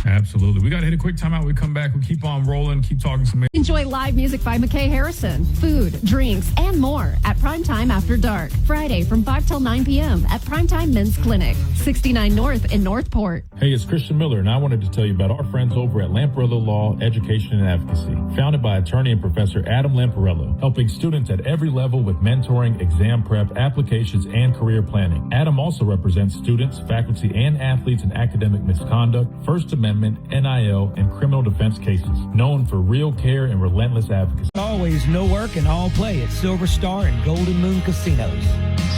Absolutely. We got to hit a quick timeout. We come back. We keep on rolling, keep talking some. Enjoy live music by McKay Harrison, food, drinks, and more at Primetime After Dark. Friday from 5 till 9 p.m. at Primetime Men's Clinic, 69 North in Northport. Hey, it's Christian Miller, and I wanted to tell you about our friends over at Lamparello Law, Education and Advocacy. Founded by attorney and Professor Adam Lamparello, helping students at every level with mentoring, exam prep, applications, and career planning. Adam also represents students, faculty, and athletes in academic misconduct, First Amendment, NIL, and criminal defense cases. Known for real care and relentless advocacy. Always no work and all play at Silver Star and Golden Moon Casinos.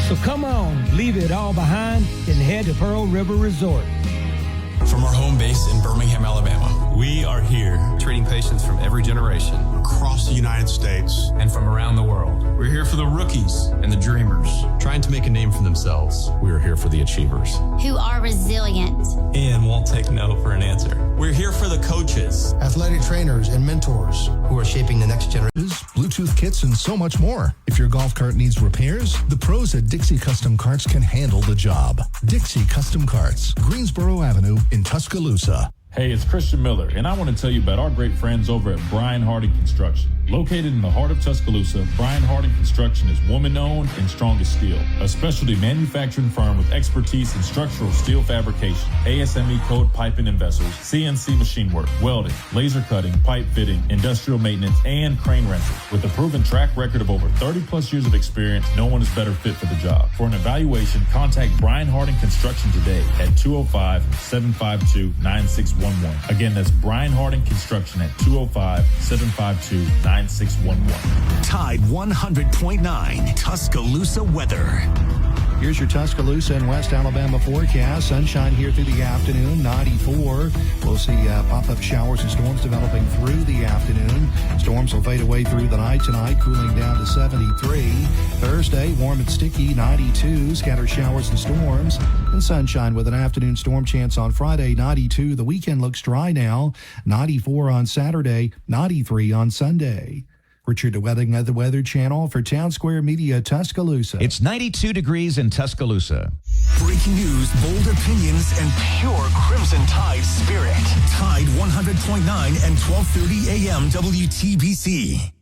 So come on, leave it all behind and head to Pearl River Resort. From our home base in Birmingham, Alabama, we are here treating patients from every generation across the United States and from around the world. We're here for the rookies and the dreamers, trying to make a name for themselves. We are here for the achievers, who are resilient and won't take no for an answer. We're here for the coaches, athletic trainers, and mentors who are shaping the next generation. Bluetooth kits, and so much more. If your golf cart needs repairs, the pros at Dixie Custom Carts can handle the job. Dixie Custom Carts, Greensboro Avenue in Tuscaloosa. Hey, it's Christian Miller, and I want to tell you about our great friends over at Brian Hardy Construction. Located in the heart of Tuscaloosa, Brian Harding Construction is woman-owned and strong as steel. A specialty manufacturing firm with expertise in structural steel fabrication, ASME code piping and vessels, CNC machine work, welding, laser cutting, pipe fitting, industrial maintenance, and crane rentals. With a proven track record of over 30-plus years of experience, no one is better fit for the job. For an evaluation, contact Brian Harding Construction today at 205-752-9611. Again, that's Brian Harding Construction at 205-752-9611. Tide 100.9 Tuscaloosa weather. Here's your Tuscaloosa and West Alabama forecast. Sunshine here through the afternoon, 94. We'll see pop-up showers and storms developing through the afternoon. Storms will fade away through the night tonight, cooling down to 73. Thursday, warm and sticky, 92. Scattered showers and storms. And sunshine with an afternoon storm chance on Friday, 92. The weekend looks dry now, 94 on Saturday, 93 on Sunday. Richard DeWething of the Weather Channel for Town Square Media, Tuscaloosa. It's 92 degrees in Tuscaloosa. Breaking news, bold opinions, and pure Crimson Tide spirit. Tide 100.9 and 12:30 a.m. WTBC.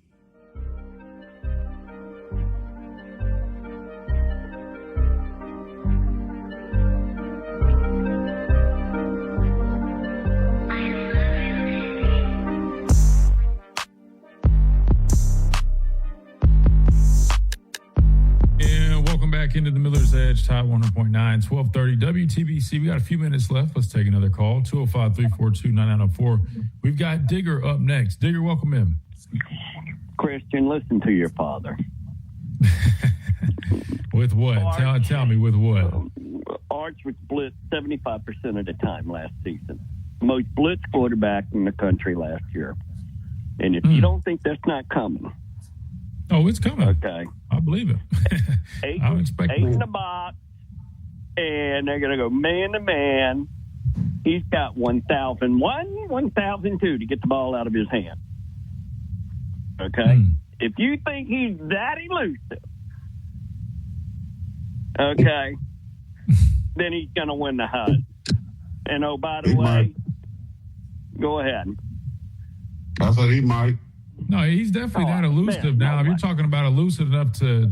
Back into the Miller's Edge, Tide 100.9, 1230 WTBC. We got a few minutes left. Let's take another call. 205-342-9904. We've got Digger up next. Digger, welcome in. Christian, listen to your father. With what? Tell me with what? Arch was blitzed 75% of the time last season. Most blitzed quarterback in the country last year. And if you don't think that's not coming. Oh, it's coming. Okay. I believe it. eight in the box, and they're going to go man to man. He's got 1,001, 1,002 to get the ball out of his hand. Okay? If you think he's that elusive, okay, then he's going to win the Hunt. And, oh, by the way, go ahead. I said he might. No, he's definitely not elusive now. If you're talking about elusive enough to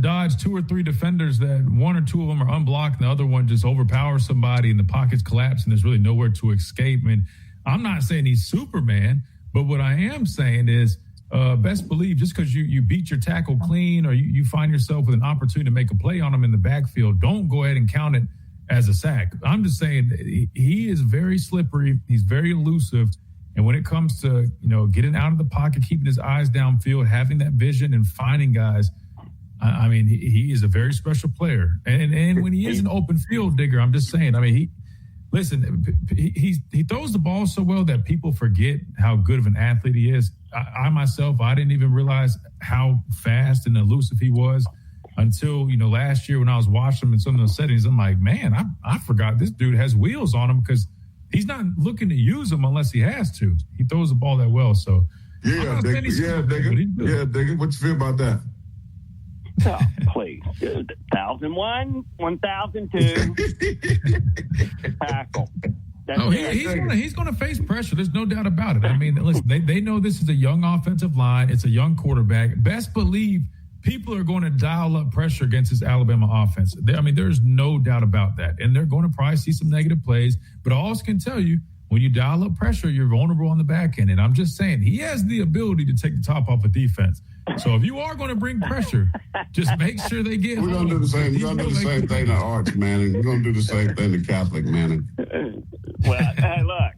dodge two or three defenders that one or two of them are unblocked and the other one just overpowers somebody and the pockets collapse and there's really nowhere to escape. I mean, I'm not saying he's Superman, but what I am saying is best believe just because you beat your tackle clean or you find yourself with an opportunity to make a play on him in the backfield, don't go ahead and count it as a sack. I'm just saying he is very slippery. He's very elusive. And when it comes to, getting out of the pocket, keeping his eyes downfield, having that vision and finding guys, I mean, he is a very special player. And when he is an open field, Digger, I'm just saying, I mean, he throws the ball so well that people forget how good of an athlete he is. I myself, I didn't even realize how fast and elusive he was until, last year when I was watching him in some of those settings. I'm like, man, I forgot this dude has wheels on him because he's not looking to use them unless he has to. He throws the ball that well. So Digger. What you feel about that? Oh, please. 1,001, 1,002. Tackle. He's going to face pressure. There's no doubt about it. I mean, listen, they know this is a young offensive line. It's a young quarterback. Best believe people are going to dial up pressure against this Alabama offense. There's no doubt about that. And they're going to probably see some negative plays. But I also can tell you, when you dial up pressure, you're vulnerable on the back end. And I'm just saying, he has the ability to take the top off a defense. So if you are going to bring pressure, just make sure they get. We're going to do the same. We're going to do the same thing to Arch Manning. We're going to do the same thing to Catholic Manning. Well, hey, look,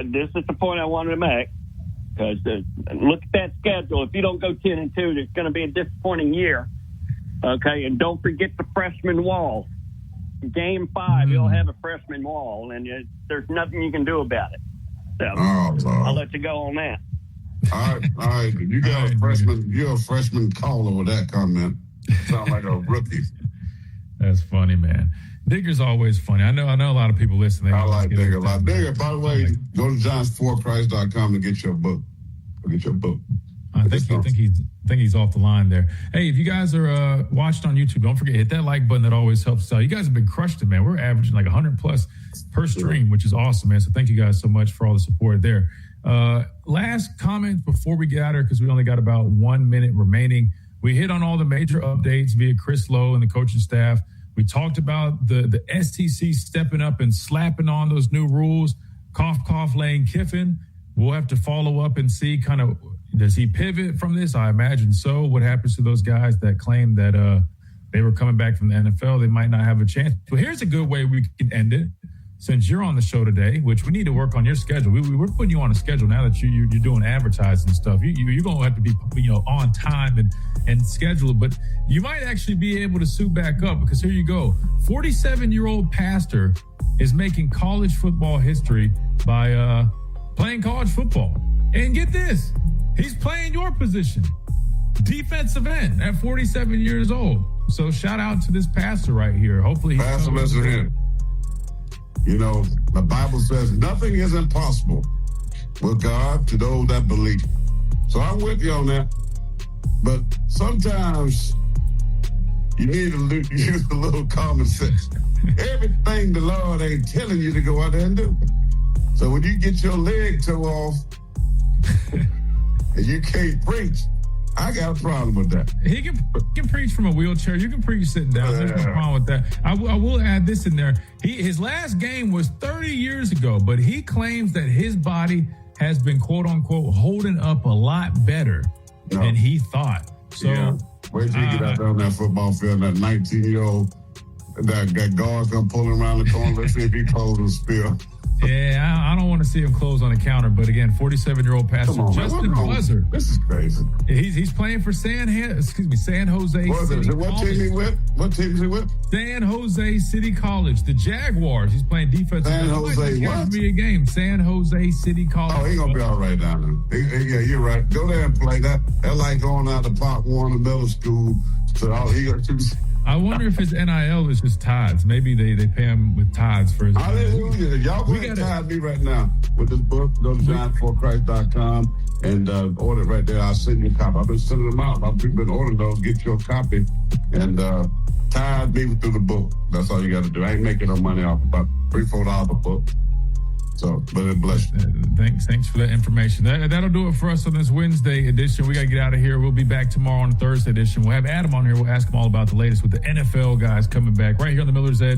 this is the point I wanted to make. Because look at that schedule. If you don't go 10-2, it's going to be a disappointing year. Okay, and don't forget the freshman wall. Game 5, you'll have a freshman wall, and there's nothing you can do about it. So I'll let you go on that. All right. You got a freshman. You're a freshman caller with that comment. Sound like a rookie. That's funny, man. Digger's always funny. I know a lot of people listening. I like Digger a lot. Digger, by the way, go to johnsforchrist.com to get your book. I think he's off the line there. Hey, if you guys are watching on YouTube, don't forget, hit that like button. That always helps us out. You guys have been crushing it, man. We're averaging like 100 plus per stream, which is awesome, man. So thank you guys so much for all the support there. Last comment before we get out of here, because we only got about 1 minute remaining. We hit on all the major updates via Chris Lowe and the coaching staff. We talked about the STC stepping up and slapping on those new rules. Cough, cough, Lane Kiffin. We'll have to follow up and see kind of, does he pivot from this? I imagine so. What happens to those guys that claim that they were coming back from the NFL? They might not have a chance. But here's a good way we can end it. Since you're on the show today, which we need to work on your schedule. We're putting you on a schedule now that you're doing advertising stuff. You're going to have to be on time and schedule it. But you might actually be able to suit back up, because here you go. 47-year-old pastor is making college football history by playing college football. And get this, he's playing your position, defensive end, at 47 years old. So shout out to this pastor right here. Hopefully, Pastor, listen here. You know, the Bible says nothing is impossible with God to those that believe. So I'm with you on that. But sometimes you need to use a little common sense. Everything the Lord ain't telling you to go out there and do. So when you get your leg tore off and you can't preach, I got a problem with that. He can preach from a wheelchair. You can preach sitting down. There's no problem with that. I will add this in there. His last game was 30 years ago, but he claims that his body has been, quote unquote, holding up a lot better than he thought. So wait till you get out there on that football field, that 19-year-old, that guard's gonna pull him around the corner. Let's see if he closes the spill. Yeah, I don't want to see him close on a counter, but again, 47-year-old pastor Justin Buzzard. This is crazy. He's playing for San Jose City What team he with? What team is he with? San Jose City College, the Jaguars. He's playing defensive. San Jose what? Be a game. San Jose City College. Oh, he's gonna be all right down there. Yeah, you're right. Go there and play that. That's like going out to Park Warner Middle School. So all he got to. I wonder if his NIL is just tithes. Maybe they pay him with tithes for his. Hallelujah. Y'all go ahead and tithe me right now with this book. Go to giantforchrist.com and order it right there. I'll send you a copy. I've been sending them out. I've been ordering those. Get your copy and tithe me through the book. That's all you got to do. I ain't making no money off about $3-4 a book. So, but it bless you. Thanks for that information. That'll do it for us on this Wednesday edition. We got to get out of here. We'll be back tomorrow on the Thursday edition. We'll have Adam on here. We'll ask him all about the latest with the NFL guys coming back right here on the Miller's Edge.